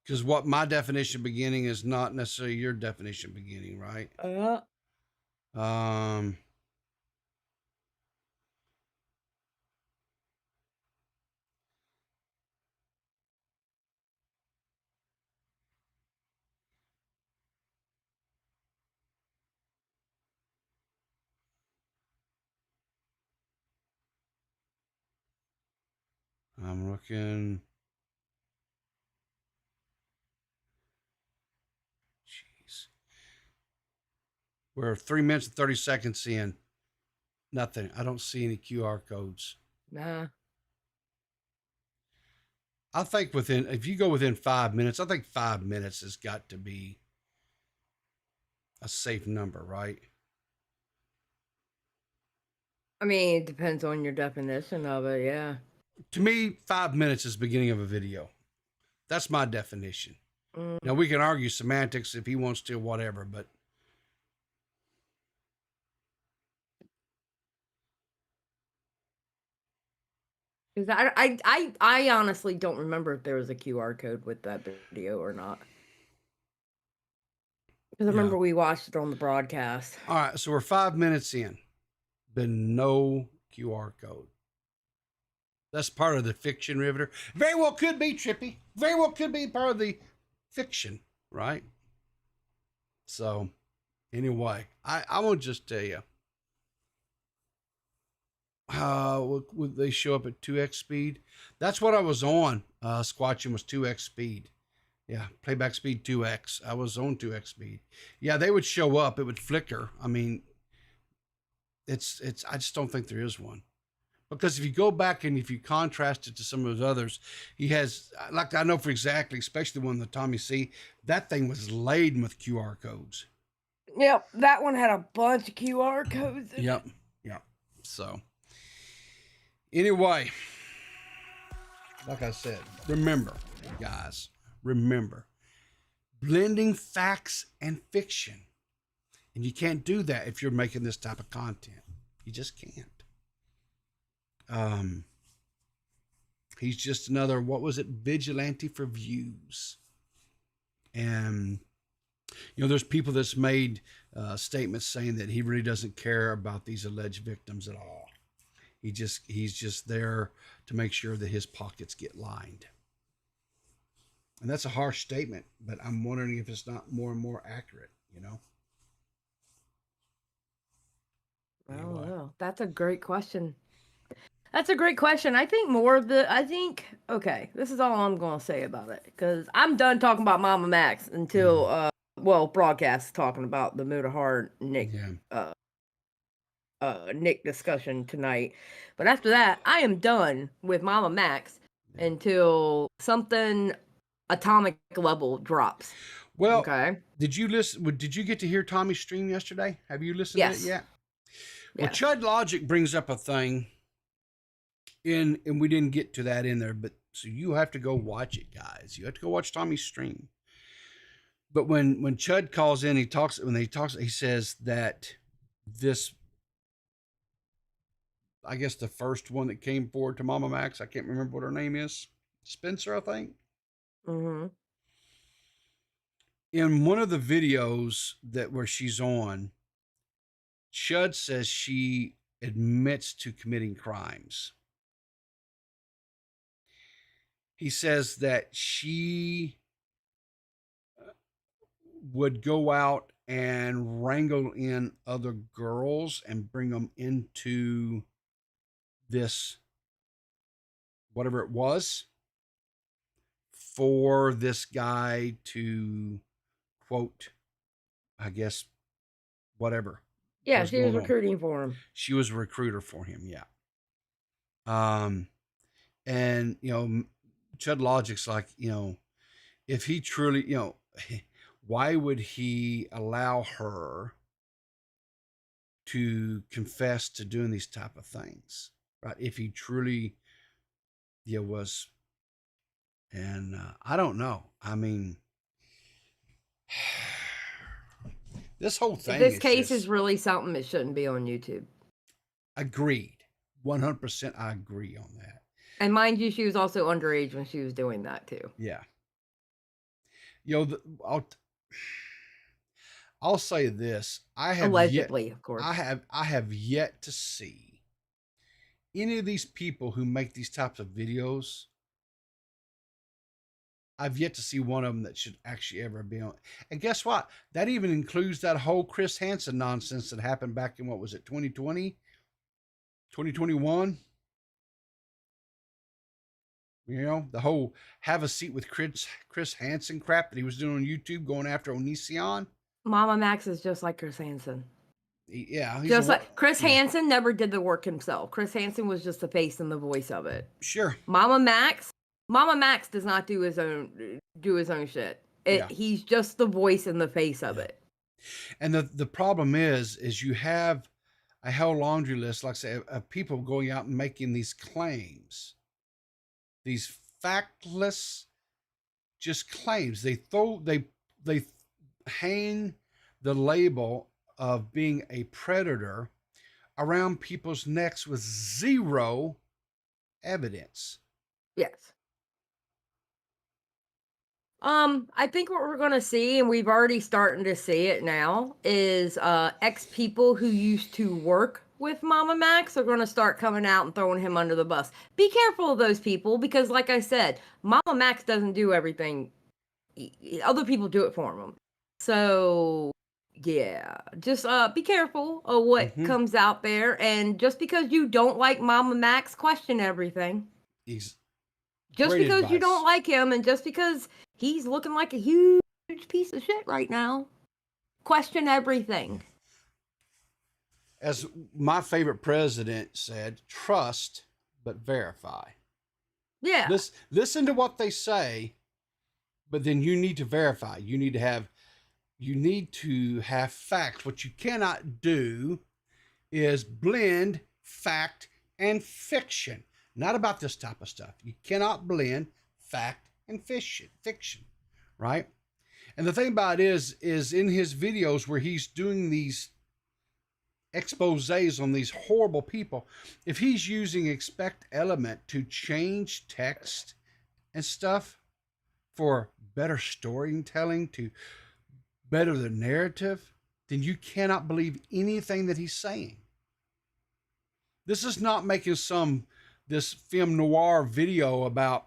Because what my definition of beginning is not necessarily your definition of beginning, right? I'm looking. We're 3 minutes and 30 seconds in. Nothing. I don't see any QR codes. Nah. I think if you go within 5 minutes, I think 5 minutes has got to be a safe number, right? I mean, it depends on your definition of it, yeah. To me, 5 minutes is the beginning of a video. That's my definition. Now, we can argue semantics if he wants to, whatever, but Because I honestly don't remember if there was a QR code with that video or not. Because I remember we watched it on the broadcast. All right, so we're 5 minutes in. Been no QR code. That's part of the fiction, Riveter. Very well could be, Trippy. Very well could be part of the fiction, right? So, anyway, I want to just tell you. Would they show up at 2x speed? That's what I was on. Squatching was 2x speed. Yeah, playback speed 2x. I was on 2x speed. Yeah, they would show up. It would flicker. I mean, it's. I just don't think there is one, because if you go back and if you contrast it to some of those others, he has, like, I know for exactly, especially the one with Tommy C. That thing was laden with QR codes. Yep, that one had a bunch of QR codes. Yep. So. Anyway, like I said, remember, guys, blending facts and fiction. And you can't do that if you're making this type of content. You just can't. He's just another, what was it, vigilante for views. And, there's people that's made statements saying that he really doesn't care about these alleged victims at all. He's just there to make sure that his pockets get lined. And that's a harsh statement, but I'm wondering if it's not more and more accurate, I don't know. That's a great question. I think okay, this is all I'm going to say about it, because I'm done talking about MamaMax until, broadcast talking about the Mutahar Nick, Nick discussion tonight. But after that, I am done with MamaMax until something atomic level drops. Well, okay. Did you get to hear Tommy's stream yesterday? Have you listened to it yet? Well, Chud Logic brings up a thing and we didn't get to that in there, but so you have to go watch it, guys. You have to go watch Tommy's stream. But when Chud calls in, he says that this, I guess the first one that came forward to MamaMax, I can't remember what her name is, Spencer, I think. Mm-hmm. In one of the videos where she's on, Chud says she admits to committing crimes. He says that she would go out and wrangle in other girls and bring them into this, whatever it was, for this guy to, quote, I guess, whatever. Yeah, she was recruiting for him. She was a recruiter for him, yeah. And, Chud Logic's like, if he truly, why would he allow her to confess to doing these type of things, right? If he truly, was, and I don't know. I mean, this whole thing. This case is really something that shouldn't be on YouTube. Agreed. 100%. I agree on that. And mind you, she was also underage when she was doing that too. Yeah. I'll say this. I have allegedly, of course. I have yet to see any of these people who make these types of videos. I've yet to see one of them that should actually ever be on. And guess what? That even includes that whole Chris Hansen nonsense that happened back in, what was it, 2020? 2021? The whole have a seat with Chris Hansen crap that he was doing on YouTube going after Onision. MamaMax is just like Chris Hansen. Yeah, Just like Chris Hansen never did the work himself. Chris Hansen was just the face and the voice of it. Sure. MamaMax does not do his own shit. He's just the voice and the face of it. And the problem is you have a whole laundry list, like I say, of people going out and making these claims, these factless, just claims. They hang the label of being a predator around people's necks with zero evidence. Yes. I think what we're going to see, and we've already starting to see it now, is ex people who used to work with MamaMax are going to start coming out and throwing him under the bus. Be careful of those people because, like I said, MamaMax doesn't do everything. Other people do it for him. So, yeah, just be careful of what comes out there. And just because you don't like MamaMax, question everything. Just because you don't like him and just because he's looking like a huge piece of shit right now, question everything. As my favorite president said, trust but verify. Yeah. Listen to what they say, but then you need to verify. You need to have facts. What you cannot do is blend fact and fiction. Not about this type of stuff. You cannot blend fact and fiction, right? And the thing about it is in his videos where he's doing these exposés on these horrible people, if he's using expect element to change text and stuff for better storytelling, to better the narrative, then you cannot believe anything that he's saying. This is not making this film noir video about,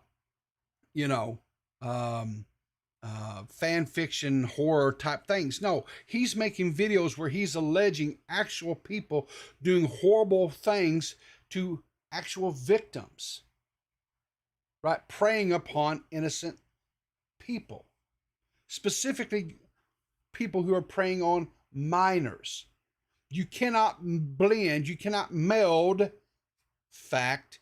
fan fiction, horror type things. No, he's making videos where he's alleging actual people doing horrible things to actual victims, right? Preying upon innocent people, specifically people who are preying on minors. You cannot blend, you cannot meld fact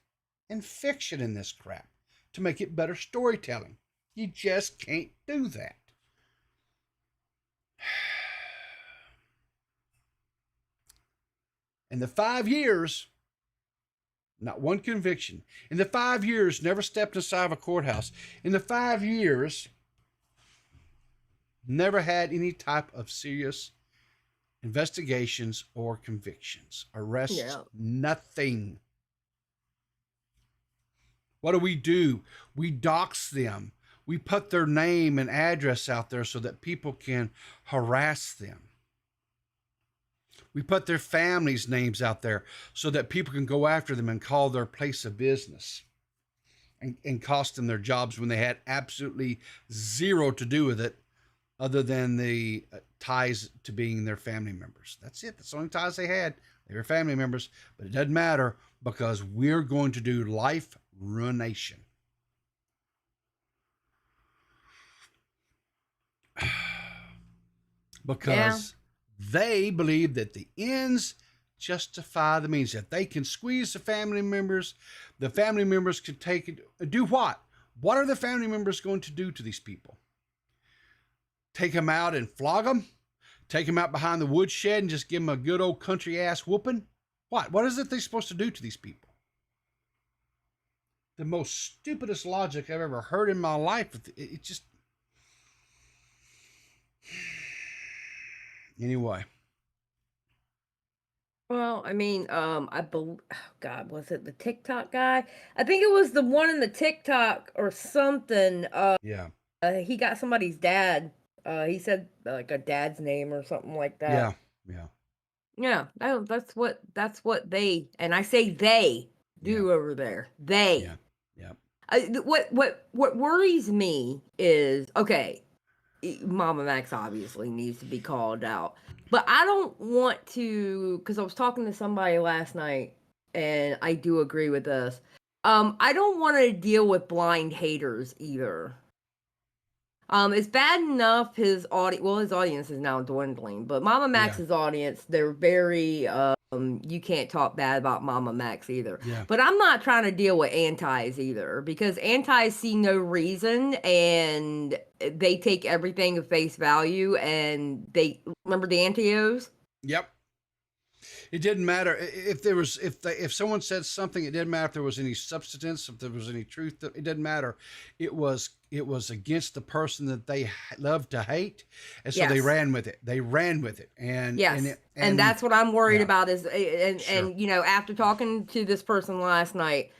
and fiction in this crap to make it better storytelling. You just can't do that. In the 5 years, not one conviction. In the 5 years, never stepped inside of a courthouse. In the 5 years, never had any type of serious investigations or convictions. Arrests, nothing. What do? We dox them. We put their name and address out there so that people can harass them. We put their families' names out there so that people can go after them and call their place of business and cost them their jobs when they had absolutely zero to do with it other than the ties to being their family members. That's it. That's the only ties they had. They were family members, but it doesn't matter because we're going to do life ruination. Because they believe that the ends justify the means. That they can squeeze the family members can take it. Do what? What are the family members going to do to these people? Take them out and flog them? Take them out behind the woodshed and just give them a good old country ass whooping? What is it they're supposed to do to these people? The most stupidest logic I've ever heard in my life. It just... Anyway. Well, I mean, I believe, God, was it the TikTok guy? I think it was the one in the TikTok or something. He got somebody's dad. He said like a dad's name or something like that. Yeah. That's what they, and I say they do over there. They. What worries me is, okay, MamaMax obviously needs to be called out, but I don't want to, because I was talking to somebody last night, and I do agree with this. I don't want to deal with blind haters either. It's bad enough his audience is now dwindling, but MamaMax's audience, they're very you can't talk bad about MamaMax either. Yeah. But I'm not trying to deal with antis either, because antis see no reason and they take everything at face value, and they remember the anti-Os? Yep. It didn't matter if someone said something. It didn't matter if there was any substance, if there was any truth. It didn't matter. It was against the person that they loved to hate, and so they ran with it. They ran with it, and and that's what I'm worried about. Is Sure. and you know, after talking to this person last night,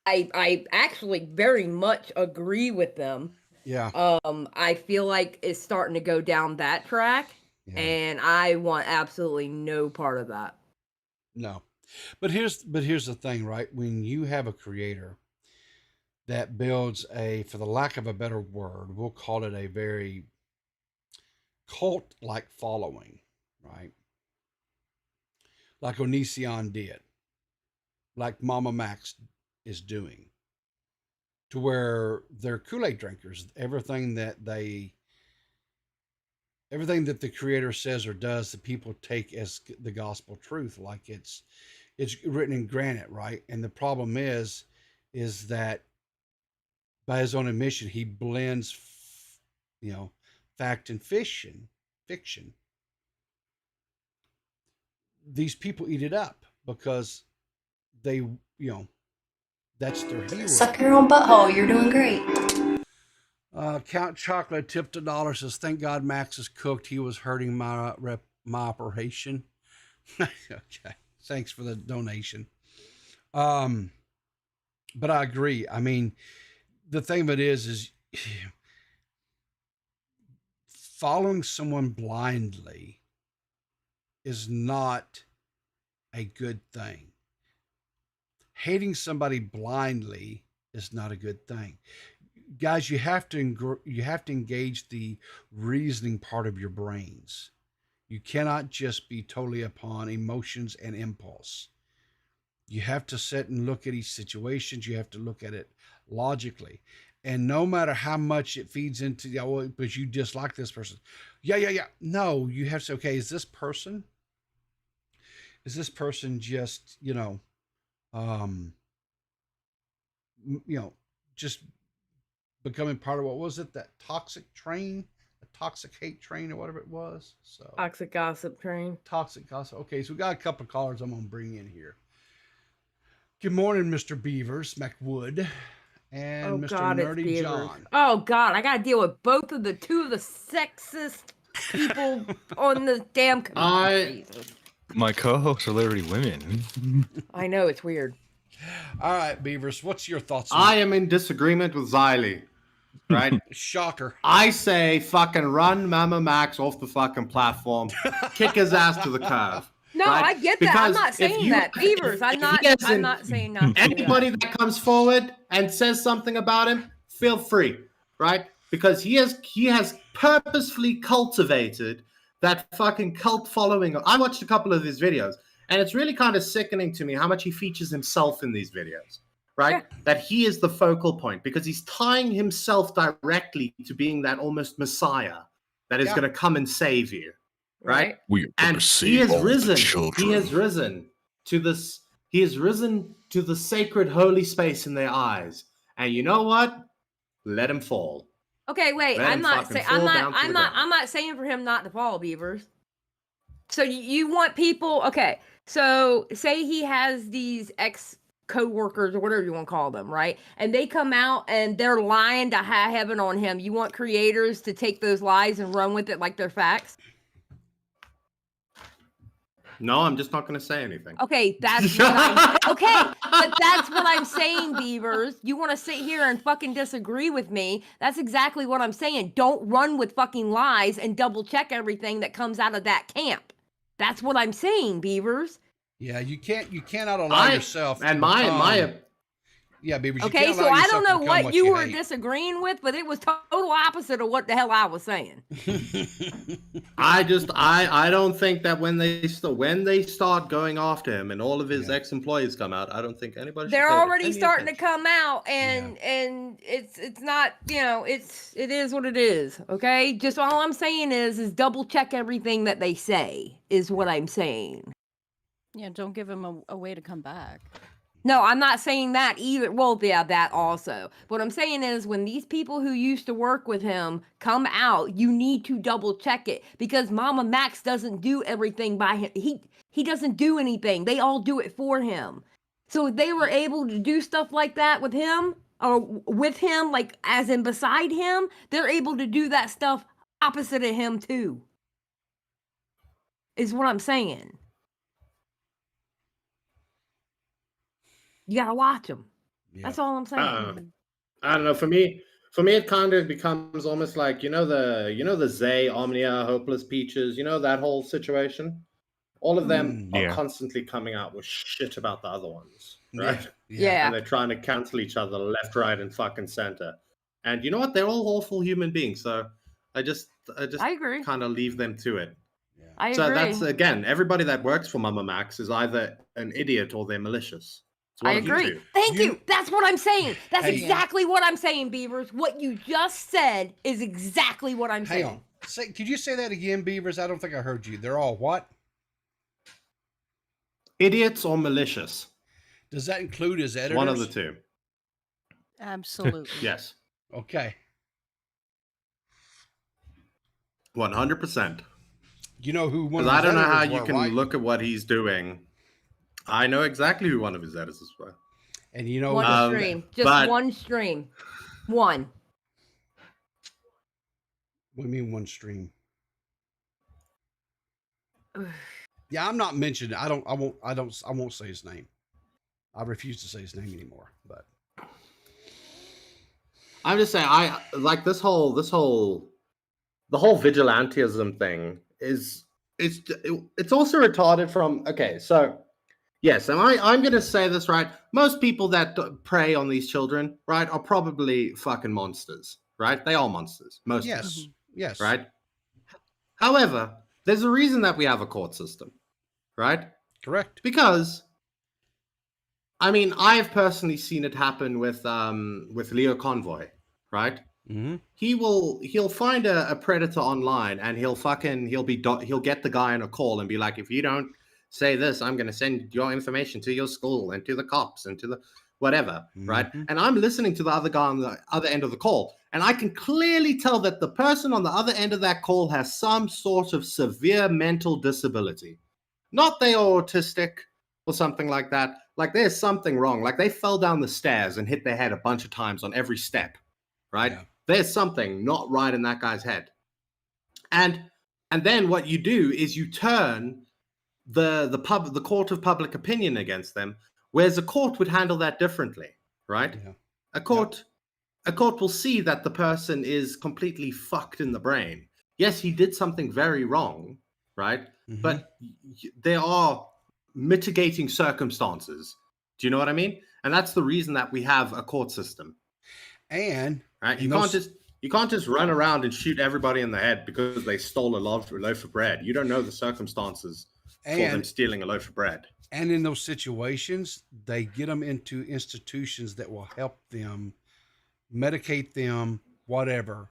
I actually very much agree with them. Yeah. I feel like it's starting to go down that track. Yeah. And I want absolutely no part of that. No. But here's the thing, right? When you have a creator that builds for the lack of a better word, we'll call it a very cult-like following, right? Like Onision did, like MamaMax is doing, to where they're Kool-Aid drinkers. Everything that the creator says or does, the people take as the gospel truth, like it's written in granite, right? And the problem is that by his own admission, he blends, fact and fiction. These people eat it up because they, that's their hero. Suck your own butthole. You're doing great. Count Chocolate tipped $1, says, thank God Max is cooked. He was hurting my operation. Okay. Thanks for the donation. But I agree. I mean, the thing of it is following someone blindly is not a good thing. Hating somebody blindly is not a good thing. Guys, you have to engage the reasoning part of your brains. You cannot just be totally upon emotions and impulse. You have to sit and look at each situation. You have to look at it logically. And no matter how much it feeds into but you dislike this person. Yeah. No, you have to say, okay, is this person just, just becoming part of, what was it, that toxic hate train, or whatever it was? So toxic gossip train. Toxic gossip. Okay, so we got a couple of callers I'm gonna bring in here. Good morning, Mr. Beavers McWood and Mr. Nerdy John. Oh God, I gotta deal with two of the sexist people on the damn community. My co-hosts are literally women. I know, it's weird. All right, Beavers, what's your thoughts on I am in disagreement with Xylee. Right? Shocker. I say fucking run MamaMax off the fucking platform. Kick his ass to the curb. No, right? I get that. I'm not saying that. Beavers, I'm not saying that. Anybody that comes forward and says something about him, feel free, right? Because he has purposefully cultivated that fucking cult following. I watched a couple of his videos, and it's really kind of sickening to me how much he features himself in these videos. Right? Yeah. That he is the focal point, because he's tying himself directly to being that almost messiah that is going to come and save you. Right? And he has risen. He has risen to this. He has risen to the sacred holy space in their eyes. And you know what? Let him fall. Okay, wait. I'm not saying for him not to fall, Beavers. So you want people, okay. So say he has these co-workers or whatever you want to call them, right? And they come out and they're lying to high heaven on him. You want creators to take those lies and run with it like they're facts? No, I'm just not going to say anything. Okay, that's what but that's what I'm saying, Beavers. You want to sit here and fucking disagree with me? That's exactly what I'm saying. Don't run with fucking lies and double check everything that comes out of that camp. That's what I'm saying, Beavers. Yeah, you cannot allow yourself. And Yeah, Beavers. Okay, so I don't know what you were disagreeing with, but it was total opposite of what the hell I was saying. I don't think that when they start going after him and all of his ex-employees come out, I don't think anybody. They're already starting to come out, and it's not, it is what it is. Okay, just all I'm saying is double check everything that they say is what I'm saying. Yeah, don't give him a way to come back. No, I'm not saying that either. Well, yeah, that also. What I'm saying is when these people who used to work with him come out, you need to double check it because MamaMax doesn't do everything by him. He doesn't do anything. They all do it for him. So if they were able to do stuff like that with him or with him, like as in beside him, they're able to do that stuff opposite of him too. Is what I'm saying. You gotta watch them. Yeah. That's all I'm saying. I don't know. For me, it kind of becomes almost like the Zay, Omnia, Hopeless Peaches. That whole situation. All of them are constantly coming out with shit about the other ones, right? Yeah. And they're trying to cancel each other left, right, and fucking center. And you know what? They're all awful human beings. So I just agree. Kind of leave them to it. Yeah. I agree. So that's again, everybody that works for MamaMax is either an idiot or they're malicious. I agree. Thank you. That's what I'm saying. That's exactly what I'm saying, Beavers. What you just said is exactly what I'm saying. Hang on. Could you say that again, Beavers? I don't think I heard you. They're all what? Idiots or malicious. Does that include his editors? One of the two. Absolutely. Yes. Okay. 100%. You know who one of his editors I don't know how you were, can right? look at what he's doing. I know exactly who one of his editors were. And you know, one stream. Just one stream. One. What do you mean one stream? Yeah, I'm not mentioning. I won't say his name. I refuse to say his name anymore. But I'm just saying, I like this whole the whole vigilantism thing it's also retarded from. Okay, so yes, and I'm going to say this, right? Most people that prey on these children, right, are probably fucking monsters, right? They are monsters. Most of them. Yes. Right? However, there's a reason that we have a court system, right? Correct. Because, I mean, I've personally seen it happen with Leo Convoy, right? Mm-hmm. He'll find a predator online and he'll get the guy on a call and be like, if you don't say this, I'm going to send your information to your school and to the cops and to the whatever, right? And I'm listening to the other guy on the other end of the call, and I can clearly tell that the person on the other end of that call has some sort of severe mental disability. Not they are autistic or something like that. Like there's something wrong. Like they fell down the stairs and hit their head a bunch of times on every step, right? Yeah. There's something not right in that guy's head. And then what you do is you turn the court of public opinion against them, whereas a court would handle that differently, right? Yeah. A court will see that the person is completely fucked in the brain. Yes, he did something very wrong, right? Mm-hmm. But there are mitigating circumstances. Do you know what I mean? And that's the reason that we have a court system. And right, you can't just run around and shoot everybody in the head because they stole a loaf of bread. You don't know the circumstances for them stealing a loaf of bread. And in those situations, they get them into institutions that will help them, medicate them, whatever,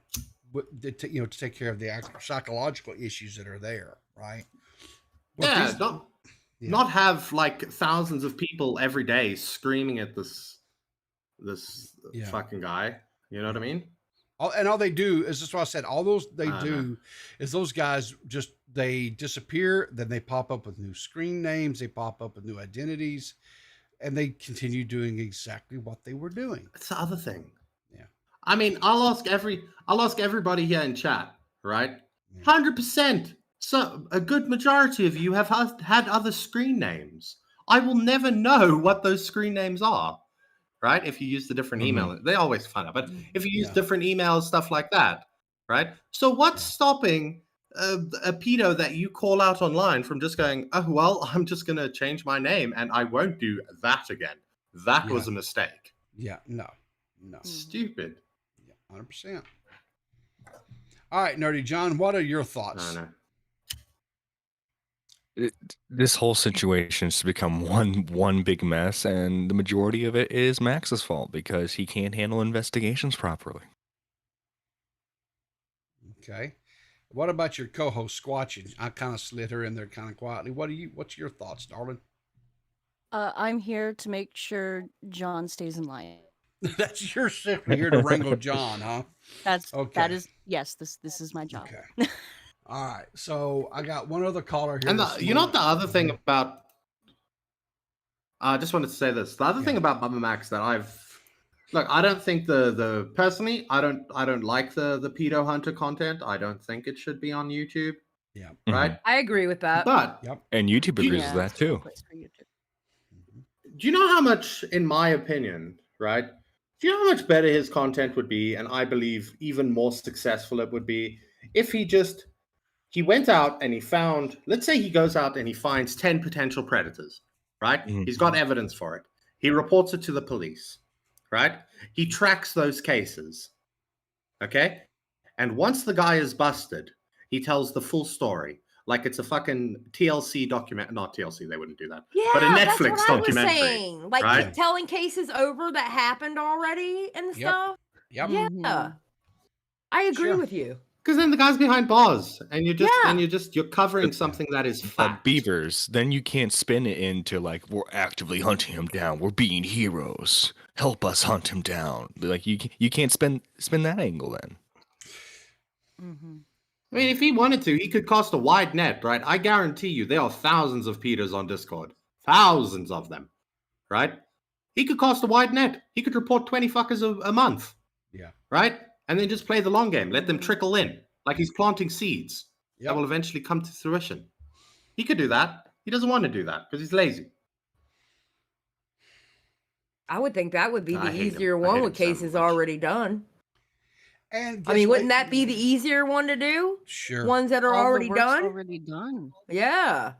to take care of the psychological issues that are there, right? Not have like thousands of people every day screaming at this fucking guy. You know what I mean? All they do is just what I said. All those they do is those guys they disappear. Then they pop up with new screen names. They pop up with new identities, and they continue doing exactly what they were doing. That's the other thing. Yeah. I mean, I'll ask everybody here in chat, right? 100%. So a good majority of you have had other screen names. I will never know what those screen names are. Right? If you use the different email, they always find out. But if you use different emails, stuff like that, right? So what's stopping a pedo that you call out online from just going, oh, well, I'm just going to change my name and I won't do that again. That was a mistake. Yeah, no. Stupid. Yeah, 100%. All right, Nerdy John, what are your thoughts? No. This whole situation has become one big mess, and the majority of it is Max's fault because he can't handle investigations properly. Okay. What about your co-host Squatching? I kind of slid her in there kind of quietly. What's your thoughts, darling? I'm here to make sure John stays in line. That's you're simply here to wrangle John, huh? That is yes. This is my job. Okay. All right. So I got one other caller here. And you know what the other thing about? I just wanted to say this. The other thing about MamaMax that I don't think the personally, I don't like the pedo hunter content. I don't think it should be on YouTube. Yeah. Right. I agree with that. But and YouTube agrees with that too. Do you know how much, in my opinion, right? Do you know how much better his content would be, and I believe even more successful it would be if he went out and he found, let's say he goes out and he finds 10 potential predators, right? He's got evidence for it. He reports it to the police, right? He tracks those cases, okay? And once the guy is busted, he tells the full story. Like it's a fucking TLC document, not TLC, they wouldn't do that. Yeah, but a that's Netflix what I was documentary. saying. Like right? telling cases over that happened already and stuff. Yep. Yeah. I agree with you. Because then the guy's behind bars, and you're covering something that is fact. Beavers, then you can't spin it into like we're actively hunting him down. We're being heroes. Help us hunt him down. Like you can't spin that angle then. I mean, if he wanted to, he could cast a wide net, right? I guarantee you, there are thousands of Peters on Discord, thousands of them, right? He could cast a wide net. He could report 20 fuckers a month, right? And then just play the long game. Let them trickle in, like he's planting seeds that will eventually come to fruition. He could do that. He doesn't want to do that because he's lazy. I would think that would be the I hate him. easier I one hate with him so cases already done. And I mean, wouldn't that be the easier one to do? Sure. Ones that are All the already work's done? already done. Yeah.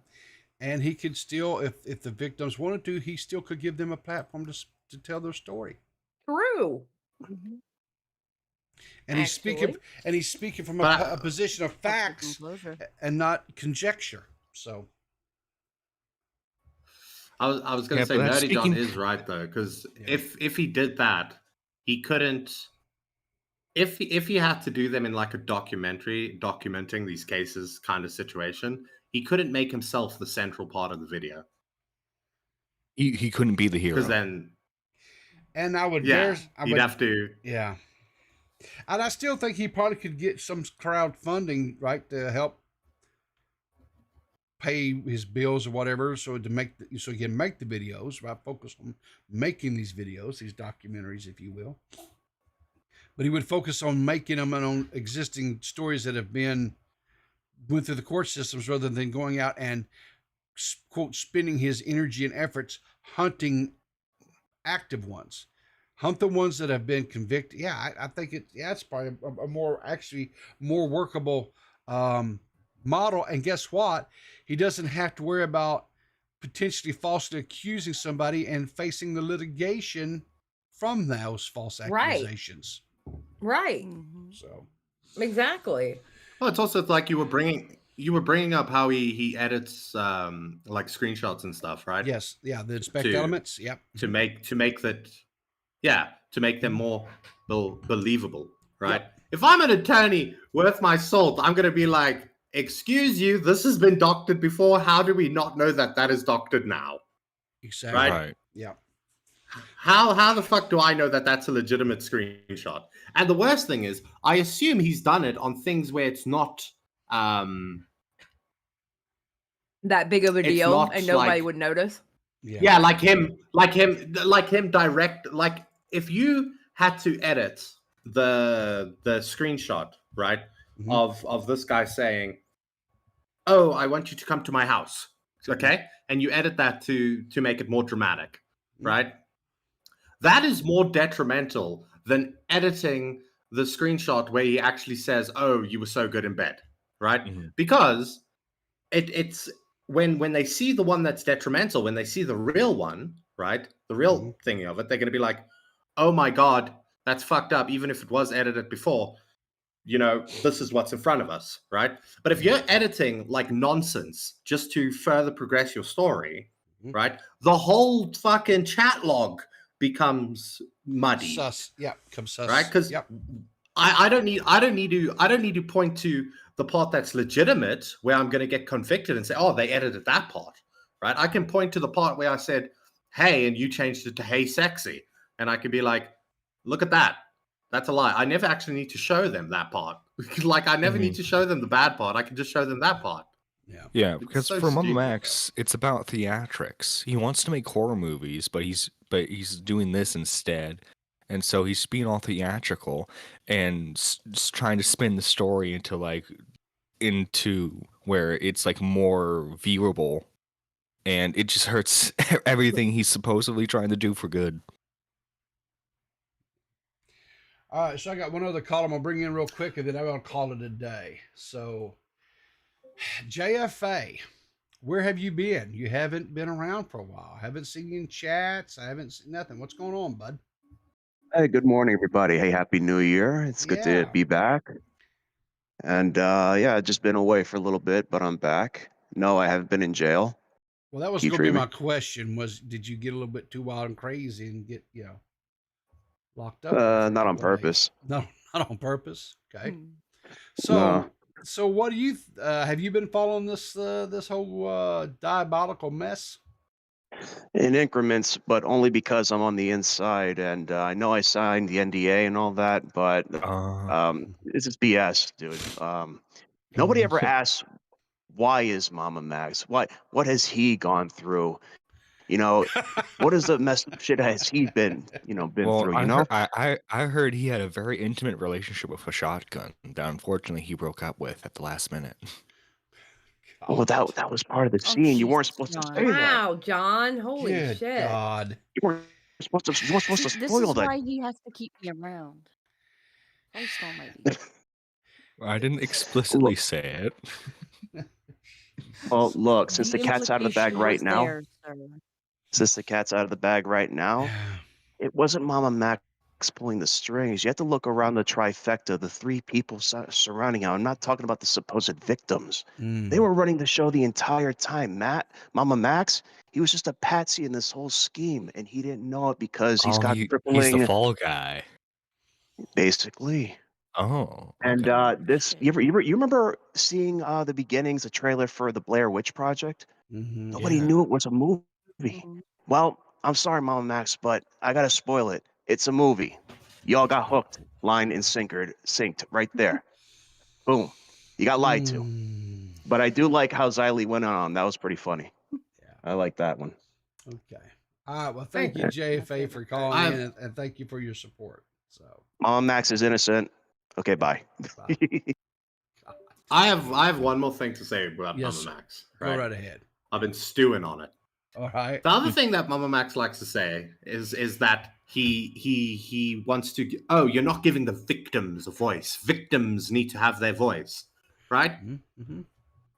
And he could still, if the victims wanted to, he still could give them a platform to tell their story. True. And he's speaking from a position of facts and not conjecture. So I was going to say, Nerdy John is right though, because if he did that, he couldn't. If he had to do them in like a documentary, documenting these cases kind of situation, he couldn't make himself the central part of the video. He couldn't be the hero. Because then, and I would have to. Yeah. And I still think he probably could get some crowdfunding, right, to help pay his bills or whatever, so he can make the videos, right? Focus on making these videos, these documentaries, if you will. But he would focus on making them and on existing stories that have went through the court systems, rather than going out and, quote, spending his energy and efforts hunting active ones. Hunt the ones that have been convicted. Yeah, I think it's probably a more workable model. And guess what? He doesn't have to worry about potentially falsely accusing somebody and facing the litigation from those false accusations. Right. So exactly. Well, it's also like you were bringing up how he edits like screenshots and stuff, right? Yes. Yeah. The inspect elements. Yep. To make that. Yeah, to make them more believable, right? Yep. If I'm an attorney worth my salt, I'm going to be like, excuse you, this has been doctored before. How do we not know that is doctored now? Exactly. Right? Yeah. How the fuck do I know that that's a legitimate screenshot? And the worst thing is, I assume he's done it on things where it's not that big of a deal and nobody would notice. Yeah, like him direct. Like if you had to edit the screenshot, right, of this guy saying, "Oh, I want you to come to my house," okay, and you edit that to make it more dramatic, right? That is more detrimental than editing the screenshot where he actually says, "Oh, you were so good in bed," right? Because it's when they see the one that's detrimental, when they see the real one, right, the real thingy of it, they're going to be like, oh my God, that's fucked up, even if it was edited before, this is what's in front of us, right? But if you're editing like nonsense just to further progress your story, right, the whole fucking chat log becomes muddy. Sus. Yeah, comes sus. Right? Because I don't need to point to the part that's legitimate where I'm going to get convicted and say, oh, they edited that part, right? I can point to the part where I said, hey, and you changed it to hey, sexy. And I can be like, look at that. That's a lie. I never actually need to show them that part. Like, I never need to show them the bad part. I can just show them that part. Yeah, because so for stupid. MamaMax, it's about theatrics. He wants to make horror movies, but he's doing this instead. And so he's being all theatrical and trying to spin the story into where it's like more viewable, and it just hurts everything he's supposedly trying to do for good. All right, so I got one other call I'm gonna bring in real quick, and then I'm gonna call it a day. So, JFA, where have you been? You haven't been around for a while. I haven't seen you in chats. I haven't seen nothing. What's going on, bud? Hey, good morning, everybody. Hey, Happy New Year. It's good to be back. And yeah, I've just been away for a little bit, but I'm back. No, I haven't been in jail. Well, that was Key going to be my treatment. question was, did you get a little bit too wild and crazy and get, locked up? Not on purpose. No, not on purpose. Okay. No. So what do you, have you been following this, this whole, diabolical mess? In increments, but only because I'm on the inside, and I know I signed the NDA and all that, but this is BS, dude. Nobody ever asks, why is MamaMax? What has he gone through? What is the messed up shit has he been through? I heard he had a very intimate relationship with a shotgun that unfortunately he broke up with at the last minute. Well, that was part of the scene. You weren't supposed to say that. Wow, John. Holy Good shit. God. You weren't supposed to This spoil is that. why he has to keep me around. Christ almighty. I didn't explicitly say it. Well, look, since the cat's out of the bag implication right was now, there, it wasn't MamaMax pulling the strings. You have to look around the trifecta, the three people surrounding him. I'm not talking about the supposed victims. They were running the show the entire time. MamaMax, he was just a patsy in this whole scheme, and he didn't know it because he's got crippling. He's the fall guy. Basically. Oh. And this, you remember seeing the beginnings, the trailer for the Blair Witch Project? Nobody knew it was a movie. Well, I'm sorry, MamaMax, but I gotta spoil it. It's a movie. Y'all got hooked, line and synced right there. Boom. You got lied to. But I do like how Xylee went on. That was pretty funny. I like that one. Okay. All right. Well, thank you, JFA, for calling in, and thank you for your support. So MamaMax is innocent. Okay, bye. I have one more thing to say about Yes, MamaMax. Go right ahead. I've been stewing on it. All right. The other thing that MamaMax likes to say is that he wants to. Oh, you're not giving the victims a voice. Victims need to have their voice, right?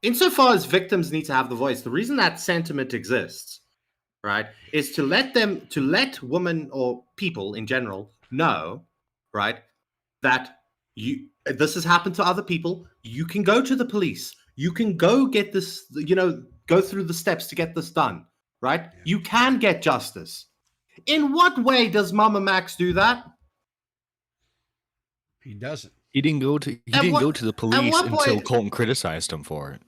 Insofar as victims need to have the voice, the reason that sentiment exists, right, is to let women or people in general know, right, that this has happened to other people. You can go to the police. You can go get this. Go through the steps to get this done. Right? Yeah. You can get justice. In what way does MamaMax do that? He doesn't. He didn't go to the police until Colton criticized him for it.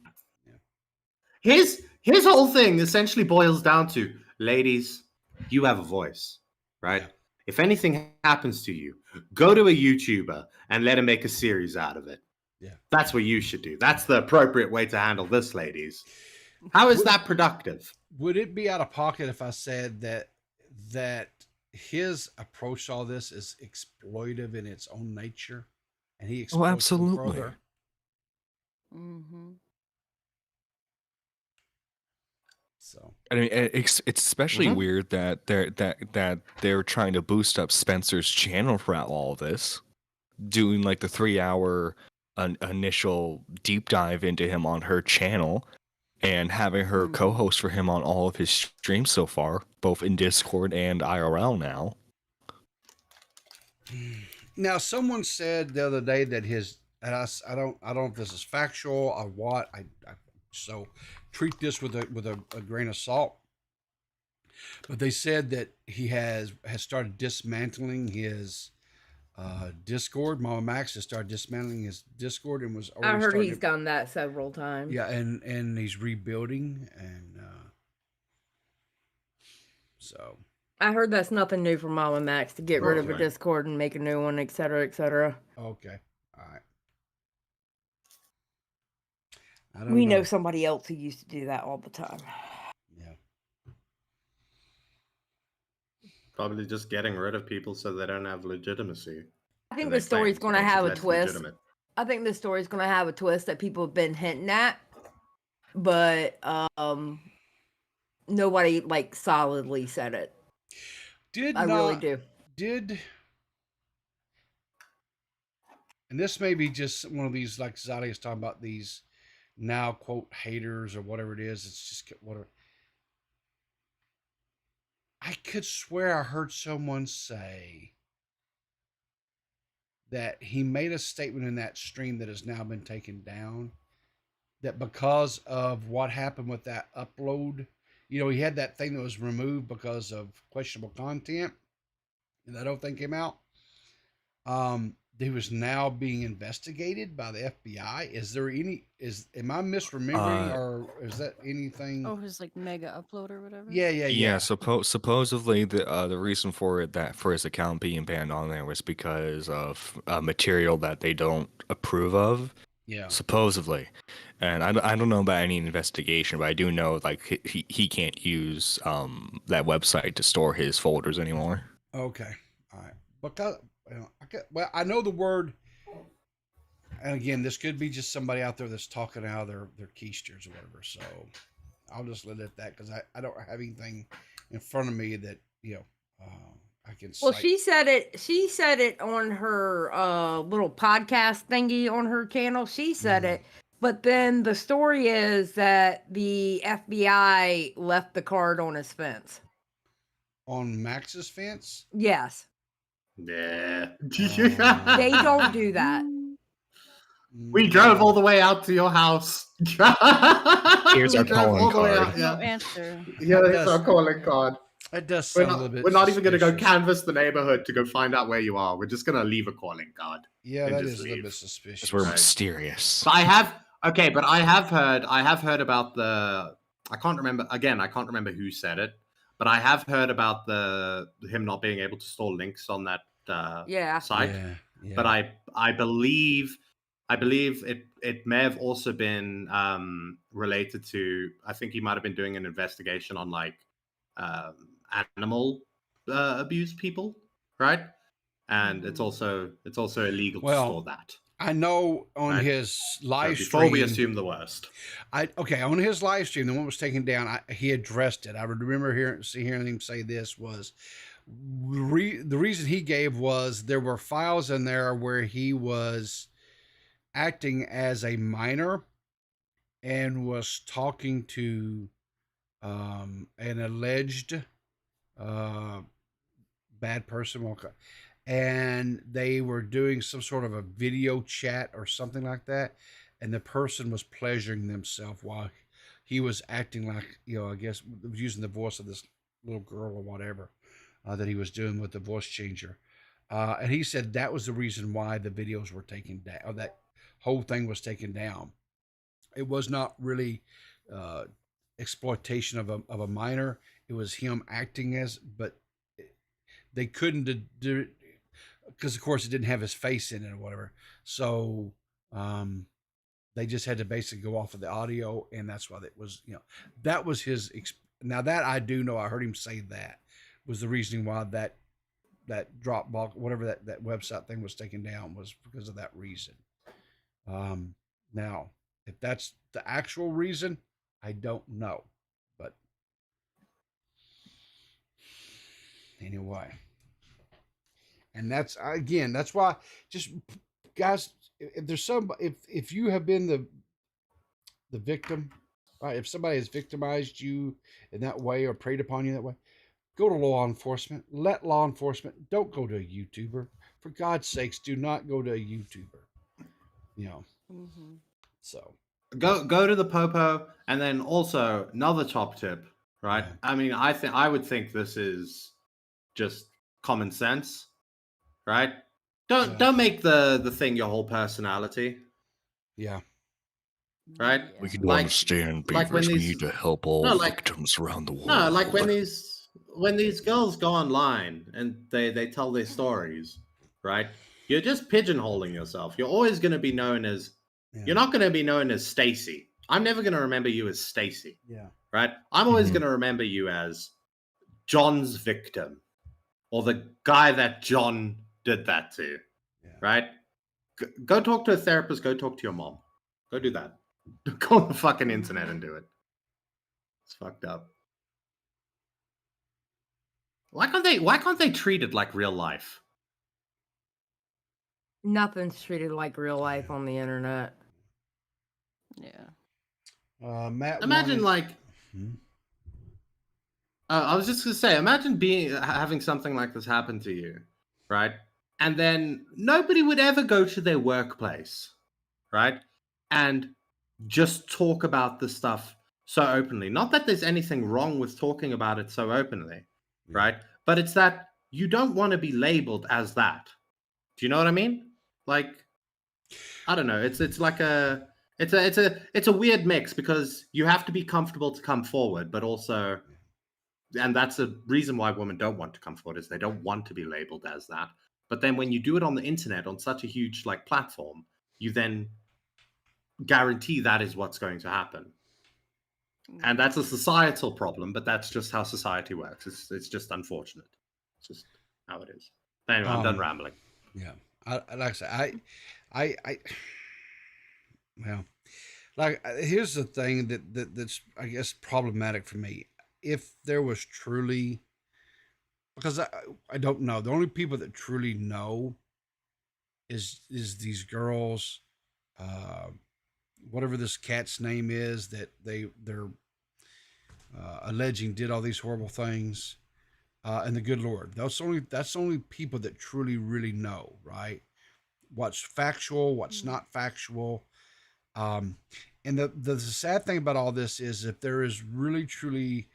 His whole thing essentially boils down to, ladies, you have a voice, right? Yeah. If anything happens to you, go to a YouTuber and let him make a series out of it. Yeah. That's what you should do. That's the appropriate way to handle this, ladies. How is that productive? Would it be out of pocket if I said that his approach to all this is exploitive in its own nature, and he exploits them further? So I mean, it's especially weird that they're trying to boost up Spencer's channel throughout all of this, doing like the 3-hour initial deep dive into him on her channel. And having her co-host for him on all of his streams so far, both in Discord and IRL now. Now, someone said the other day that his, and I don't know if this is factual or what. So treat this with a grain of salt. But they said that he has started dismantling his Discord. MamaMax has started dismantling his Discord and was already. I heard he's done that several times. Yeah, and he's rebuilding, and so. I heard that's nothing new for MamaMax to get rid of a Discord and make a new one, etc., etc. Okay, all right. We know somebody else who used to do that all the time. Yeah. Probably just getting rid of people so they don't have legitimacy. I think the story's going to have a twist. I think the story's going to have a twist that people have been hinting at, but nobody like solidly said it. Really do. And this may be just one of these, like Zadi is talking about, these now quote haters or whatever it is. It's just whatever. I could swear I heard someone say that he made a statement in that stream that has now been taken down, that because of what happened with that upload, he had that thing that was removed because of questionable content, and that whole thing came out. He was now being investigated by the FBI. Am I misremembering, or is that anything? Oh, his like mega upload or whatever. Yeah. Supposedly the reason for his account being banned on there was because of material that they don't approve of. Yeah. Supposedly, and I don't know about any investigation, but I do know like he can't use that website to store his folders anymore. Okay. All right. Because I know the word, and again, this could be just somebody out there that's talking out of their keisters or whatever. So I'll just let it at that, because I don't have anything in front of me that I can. Well, cite. she said it on her little podcast thingy on her channel. She said it, but then the story is that the FBI left the card on his fence. On Max's fence? Yes. Yeah. They don't do that. We drove all the way out to your house. Here's our calling card. No answer. Yeah, it's our calling card. It does sound a little bit. We're not even going to go canvass the neighborhood to go find out where you are. We're just going to leave a calling card. Yeah, that is a little bit suspicious. Because we're mysterious. But I have heard about the. I can't remember who said it, but I have heard about him not being able to store links on that site. Yeah. But I believe it may have also been related to. I think he might have been doing an investigation on like animal abuse people, right? And it's also illegal to store that. I know on his live stream. Before we assume the worst. On his live stream, the one was taken down. He addressed it. I remember hearing him say this was the reason he gave was there were files in there where he was acting as a minor and was talking to an alleged bad person, and they were doing some sort of a video chat or something like that, and the person was pleasuring themselves while he was acting like, I guess using the voice of this little girl or whatever that he was doing with the voice changer, and he said that was the reason why the videos were taken down, or that whole thing was taken down. It was not really exploitation of a minor. It was him acting as, but they couldn't do it because, of course, it didn't have his face in it or whatever. So they just had to basically go off of the audio, and that's why it was, that was his. Now that I do know, I heard him say that was the reasoning why that Dropbox, whatever that website thing was taken down, was because of that reason. Now, if that's the actual reason, I don't know, but anyway. And that's why, just guys, if there's if you have been the victim, right? If somebody has victimized you in that way or preyed upon you that way, go to law enforcement. Let law enforcement. Don't go to a YouTuber. for God's sakes, do not go to a YouTuber. Mm-hmm. So go to the Popo, and then also another top tip, right? Yeah. I mean, I would think this is just common sense, right? Don't make the thing your whole personality, yeah. right? We can Like- understand, like when Beavers. We these- need to help all No, like- victims around the world. No, like when these girls go online and they tell their stories, right? You're just pigeonholing yourself. You're always going to be known as you're not going to be known as Stacy. I'm never going to remember you as Stacy. Yeah. Right? I'm always Mhm. going to remember you as John's victim or the guy that John did that to. Yeah. Right? Go talk to a therapist, go talk to your mom. Go do that. Go on the fucking internet and do it. It's fucked up. Why can't they treat it like real life? Nothing's treated like real life on the internet. Yeah. Matt, Imagine like Hmm? I was just gonna say, imagine having something like this happen to you, right? And then nobody would ever go to their workplace, right? And just talk about this stuff so openly. Not that there's anything wrong with talking about it so openly, right? But it's that you don't want to be labeled as that. Do you know what I mean? Like, I don't know. It's like it's a weird mix because you have to be comfortable to come forward, but also, and that's the reason why women don't want to come forward is they don't want to be labeled as that. But then when you do it on the internet on such a huge like platform, you then guarantee that is what's going to happen. And that's a societal problem, but that's just how society works. It's just unfortunate. It's just how it is. Anyway, I'm done rambling. Yeah. Like I said, I well, like here's the thing that's I guess problematic for me. If there was truly, because I don't know, the only people that truly know is these girls, whatever this cat's name is that they're alleging did all these horrible things, and the good Lord. That's the only people that truly really know, right? What's factual, what's not factual. And the sad thing about all this is if there is really truly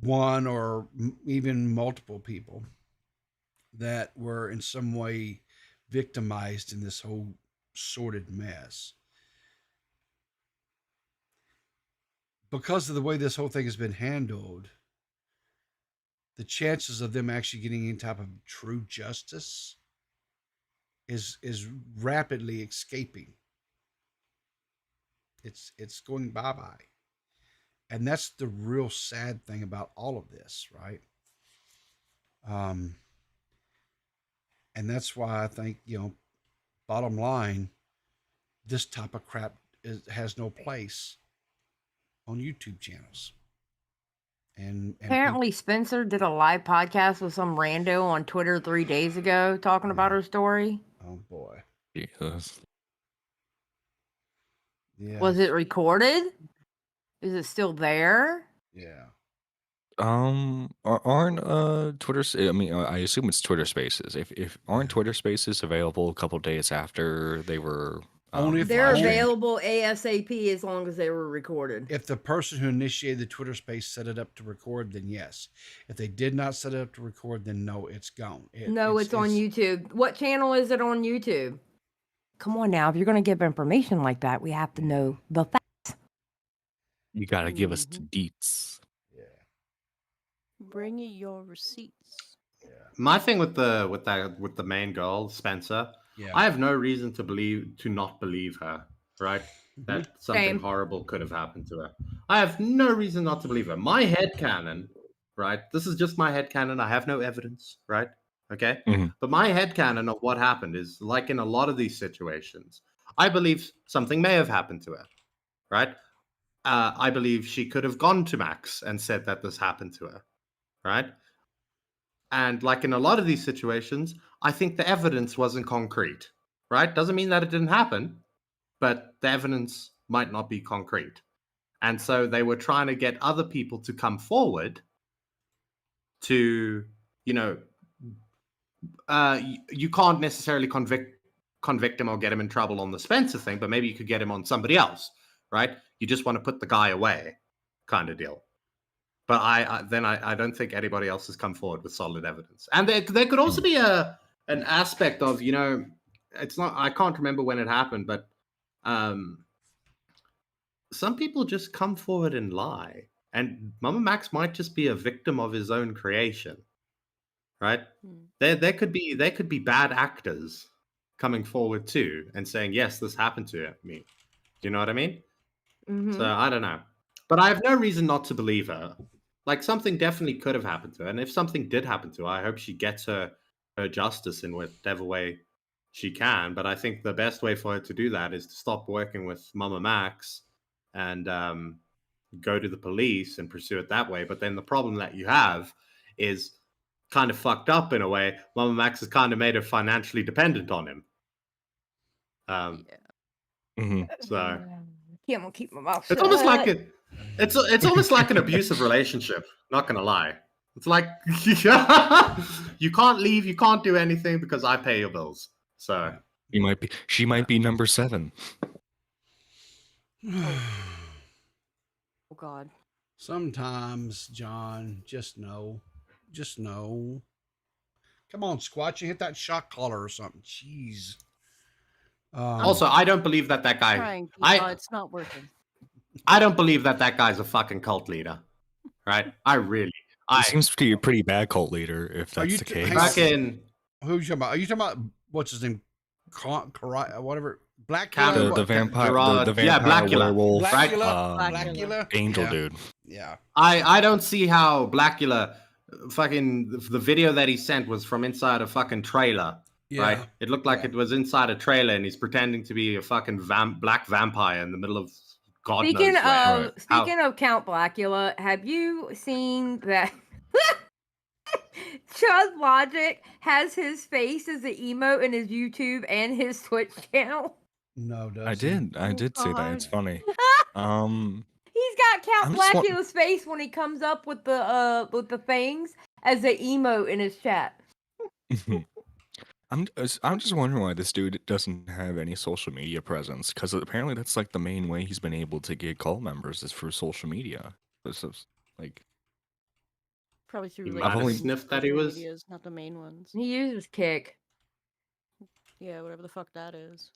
one or even multiple people that were in some way victimized in this whole sordid mess, because of the way this whole thing has been handled, the chances of them actually getting any type of true justice is rapidly escaping. It's going bye-bye. And that's the real sad thing about all of this, right? And that's why I think, bottom line, this type of crap has no place on YouTube channels. And Apparently, Spencer did a live podcast with some rando on Twitter 3 days ago talking about her story. Oh boy. Jesus. Yeah. Was it recorded? Is it still there? Yeah. Aren't Twitter? I mean, I assume it's Twitter Spaces. If aren't Twitter Spaces available a couple days after they were Only if They're only- available ASAP as long as they were recorded. If the person who initiated the Twitter space set it up to record, then yes. If they did not set it up to record, then no, it's gone. No, it's on YouTube. What channel is it on YouTube? Come on now, if you're going to give information like that, we have to know the facts. You gotta give us the deets. Bring you your receipts. My thing with the main girl, Spencer, Yeah. I have no reason to not believe her, right? That something Same. horrible could have happened to her. I have no reason not to believe her. My headcanon, right? This is just my headcanon. I have no evidence, right? Okay? Mhm. But my headcanon of what happened is like in a lot of these situations, I believe something may have happened to her, right? I believe she could have gone to Max and said that this happened to her, right? And like in a lot of these situations, I think the evidence wasn't concrete, right? Doesn't mean that it didn't happen, but the evidence might not be concrete. And so they were trying to get other people to come forward to, you can't necessarily convict him or get him in trouble on the Spencer thing, but maybe you could get him on somebody else, right? You just want to put the guy away, kind of deal. But I don't think anybody else has come forward with solid evidence. And there could also be an aspect of, it's not, I can't remember when it happened, but some people just come forward and lie. And MamaMax might just be a victim of his own creation, right? There could be bad actors coming forward too and saying, yes, this happened to me. Do you know what I mean? So I don't know. But I have no reason not to believe her. Like, something definitely could have happened to her. And if something did happen to her, I hope she gets her justice in whatever way she can. But I think the best way for her to do that is to stop working with MamaMax and go to the police and pursue it that way. But then the problem that you have is kind of fucked up in a way. MamaMax has kind of made her financially dependent on him. So Can't keep my mouth it's shut. almost like it's almost like an abusive relationship. Not gonna lie, it's like you can't leave, you can't do anything because I pay your bills. So she might be number 7. Oh God. Sometimes, John, just know. Come on, Squatch, you hit that shot collar or something. Jeez. Also, I don't believe that guy. Trying. It's not working. I don't believe that guy's a fucking cult leader, right? He seems to be a pretty bad cult leader, if that's the case. Fucking who you talking about? Are you talking about what's his name? Whatever. Blackula. The vampire, the vampire yeah, Blackula, werewolf, right? Blackula. Angel dude. Yeah. I don't see how Blackula, fucking the video that he sent was from inside a fucking trailer. Yeah. Right? It looked like it was inside a trailer, and he's pretending to be a fucking black vampire in the middle of God knows where. Speaking of Count Blackula, have you seen that Chud Logic has his face as an emote in his YouTube and his Twitch channel? No, does I did see that. It's funny. He's got Count Blackula's face when he comes up with the things as an emote in his chat. I'm just wondering why this dude doesn't have any social media presence, because apparently that's like the main way he's been able to get cult members is through social media. This is like probably through. I've only sniffed that he was medias, not the main ones. He uses Kick. Yeah, whatever the fuck that is.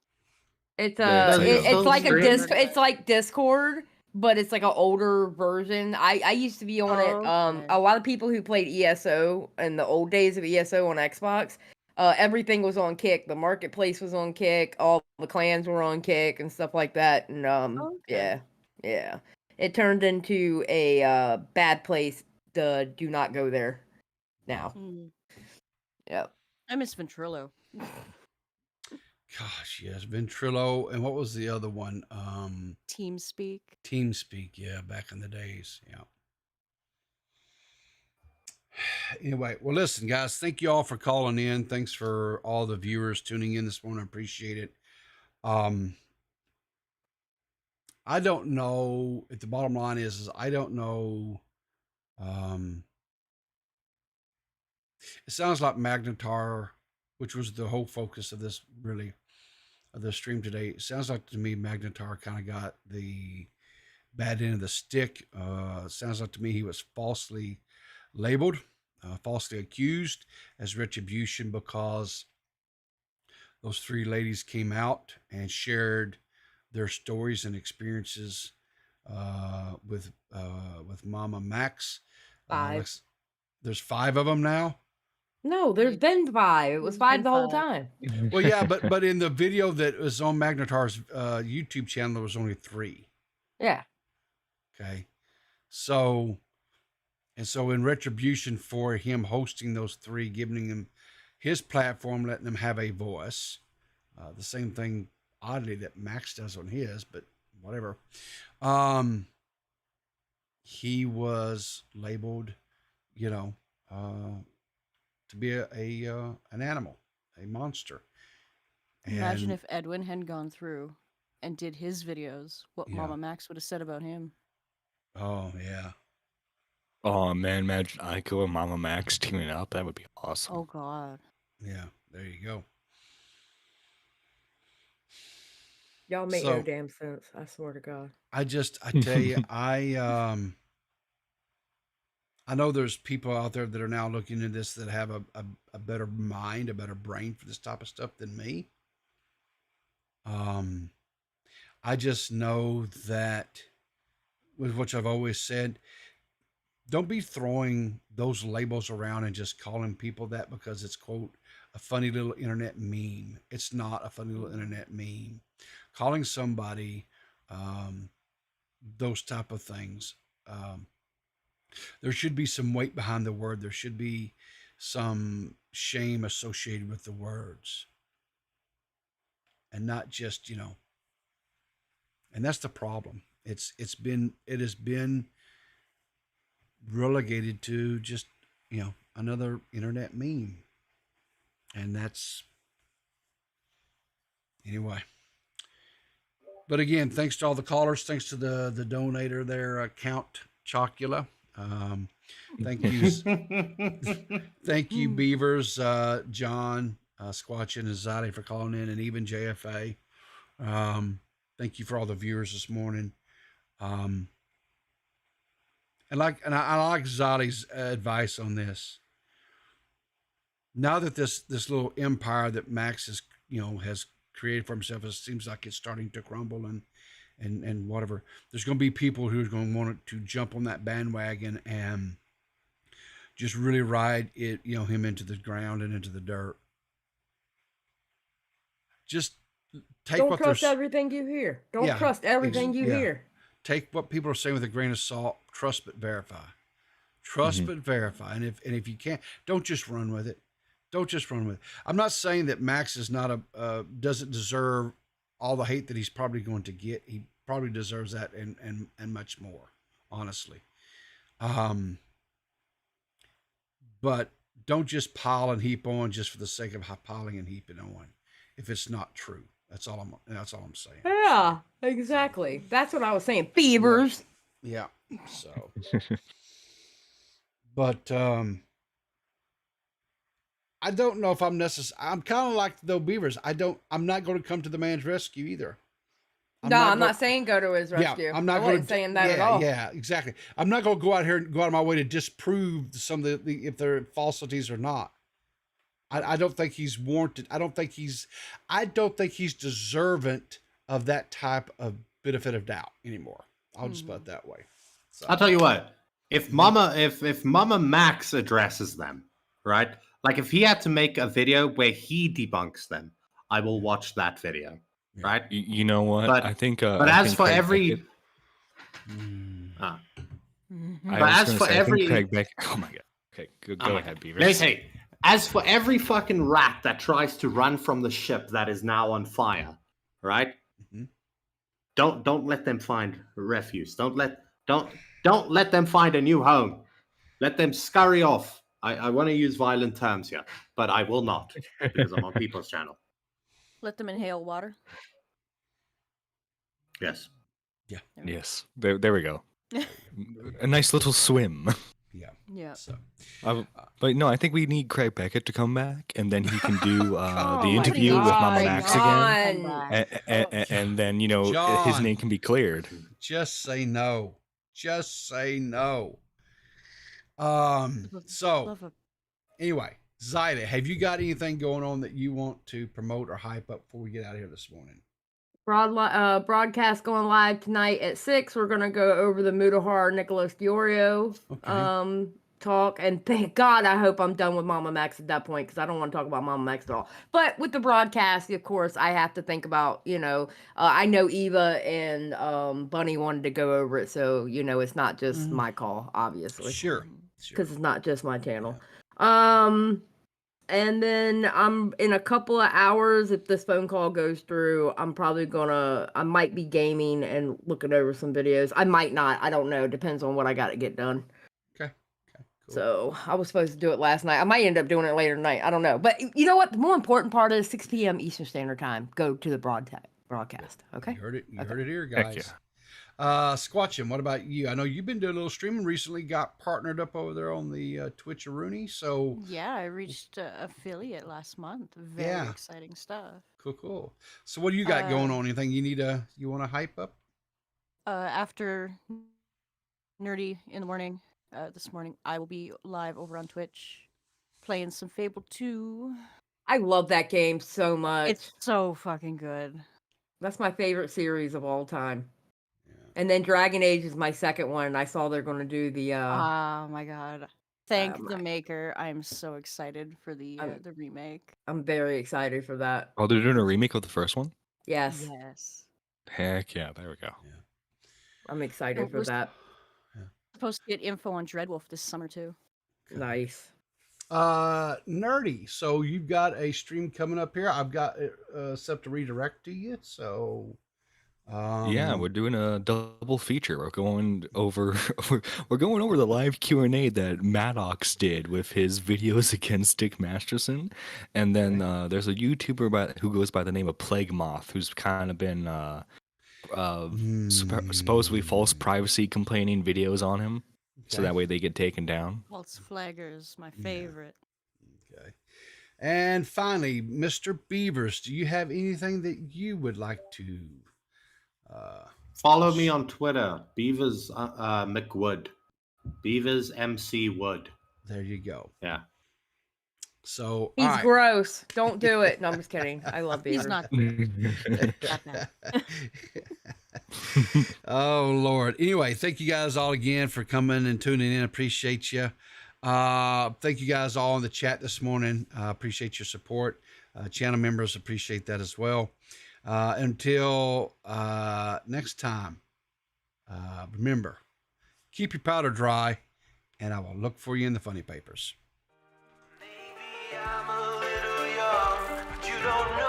It's it's like a it's like Discord, but it's like an older version. I used to be on it. A lot of people who played ESO in the old days of ESO on Xbox. Everything was on Kick. The marketplace was on Kick. All the clans were on Kick and stuff like that. And yeah, it turned into a bad place. Do not go there now. Yep. I miss Ventrilo. Gosh, yes, Ventrilo, and what was the other one? TeamSpeak. TeamSpeak, yeah, back in the days, yeah. Anyway, well, listen, guys, thank you all for calling in. Thanks for all the viewers tuning in this morning. I appreciate it. I don't know if the bottom line is I don't know. It sounds like Magnetar, which was the whole focus of this really of the stream today. It sounds like to me Magnetar kind of got the bad end of the stick. Sounds like to me he was falsely labeled, falsely accused as retribution because those 3 ladies came out and shared their stories and experiences with MamaMax. 5. There's 5 of them now. No, there's been 5. It was 5 the whole time. Well, yeah, but in the video that was on Magnetar's YouTube channel, there was only 3. Yeah. Okay. So in retribution for him hosting those 3, giving him his platform, letting them have a voice, the same thing, oddly, that Max does on his, but whatever. He was labeled, to be an animal, a monster. Imagine if Edwin had gone through and did his videos, what MamaMax would have said about him. Oh, yeah. Oh, man, imagine Aiko and MamaMax teaming up. That would be awesome. Oh, God. Yeah, there you go. Y'all make no damn sense. I swear to God. I tell you, I know there's people out there that are now looking at this that have a better mind, a better brain for this type of stuff than me. I just know that, with which I've always said, don't be throwing those labels around and just calling people that because it's, quote, a funny little internet meme. It's not a funny little internet meme. Calling somebody those type of things, there should be some weight behind the word. There should be some shame associated with the words, and not just, and that's the problem. It has been relegated to just, another internet meme. And that's, anyway. But again, thanks to all the callers. Thanks to the donator there, Count Chocula. Thank you. Thank you, Beavers, John, Squatch and Azadi for calling in, and even JFA. Thank you for all the viewers this morning. And I like Zadi's advice on this. Now that this little empire that Max has created for himself, it seems like it's starting to crumble and whatever. There's going to be people who are going to want to jump on that bandwagon and just really ride it, him into the ground and into the dirt. Just don't trust everything you hear. Don't trust everything you hear. Take what people are saying with a grain of salt. Trust but verify. Trust but verify. And if you can't, don't just run with it. Don't just run with it. I'm not saying that Max is not doesn't deserve all the hate that he's probably going to get. He probably deserves that and much more, honestly. But don't just pile and heap on just for the sake of piling and heaping on if it's not true. That's all I'm saying. Yeah, exactly. That's what I was saying. Beavers. Yeah. So, but I don't know if I'm necessary. I'm kind of like the Beavers. I'm not going to come to the man's rescue either. I'm not saying go to his rescue. Yeah, I'm not saying that at all. Yeah, exactly. I'm not going to go out of my way to disprove some of if they're falsities or not. I don't think he's warranted. I don't think he's deserving of that type of benefit of doubt anymore. I'll just put it that way. So. I'll tell you what. If MamaMax addresses them, right? Like if he had to make a video where he debunks them, I will watch that video, right? You know what? But I think. But as for every. Craig Beckett. Oh my god. Okay, go ahead, Beavers. Let me say, as for every fucking rat that tries to run from the ship that is now on fire, right? Mm-hmm. Don't let them find refuse. Don't let them find a new home. Let them scurry off. I want to use violent terms here, but I will not because I'm on People's Channel. Let them inhale water. Yes. Yeah. Yes. There we go. A nice little swim. Yeah. Yeah. So, but no, I think we need Craig Beckett to come back, and then he can do the interview with MamaMax again, and then John, his name can be cleared. Just say no. Just say no. So anyway, Zyda, have you got anything going on that you want to promote or hype up before we get out of here this morning? Broadcast going live tonight at 6. We're gonna go over the Mutahar Nicholas Diorio talk, and thank God I hope I'm done with MamaMax at that point because I don't want to talk about MamaMax at all. But with the broadcast, of course, I have to think about I know Eva and Bunny wanted to go over it, so it's not just my call, obviously. Sure. Because it's not just my channel. And then I'm in a couple of hours, if this phone call goes through, I might be gaming and looking over some videos. I might not. I don't know. Depends on what I got to get done. Okay. Cool. So I was supposed to do it last night. I might end up doing it later tonight. I don't know. But you know what? The more important part is 6 p.m. Eastern Standard Time. Go to the broadcast. Okay. You heard it here, guys. Squatchin, what about you? I know you've been doing a little streaming recently, got partnered up over there on the Twitch-a-rooney. So Yeah, I reached affiliate last month. Very exciting stuff. Cool. So what do you got going on? Anything you want to hype up? After Nerdy in the morning, this morning, I will be live over on Twitch playing some Fable 2. I love that game so much. It's so fucking good. That's my favorite series of all time. And then Dragon Age is my second one. I saw they're going to do the. Oh my god! Thank the maker. I'm so excited for the remake. I'm very excited for that. Oh, they're doing a remake of the first one? Yes. Yes. Heck yeah! There we go. Yeah. I'm excited for that. Supposed to get info on Dreadwolf this summer too. Nice. Nerdy. So you've got a stream coming up here. I've got set to redirect to you. So. Yeah, we're doing a double feature. We're going over the live Q&A that Maddox did with his videos against Dick Masterson, and then there's a YouTuber who goes by the name of Plague Moth, who's kind of been supposedly false privacy complaining videos on him, so that way they get taken down. False Flaggers, my favorite. Okay. And finally, Mr. Beavers, do you have anything that you would like to? Follow me on Twitter, Beavers McWood, Beavers MC Wood. There you go. Yeah. So he's gross. Don't do it. No, I'm just kidding. I love Beavers. He's not. Oh Lord. Anyway, thank you guys all again for coming and tuning in. Appreciate you. Thank you guys all in the chat this morning. Appreciate your support. Channel members appreciate that as well. Until next time, remember, keep your powder dry, and I will look for you in the funny papers. I'm a little young, but you don't know.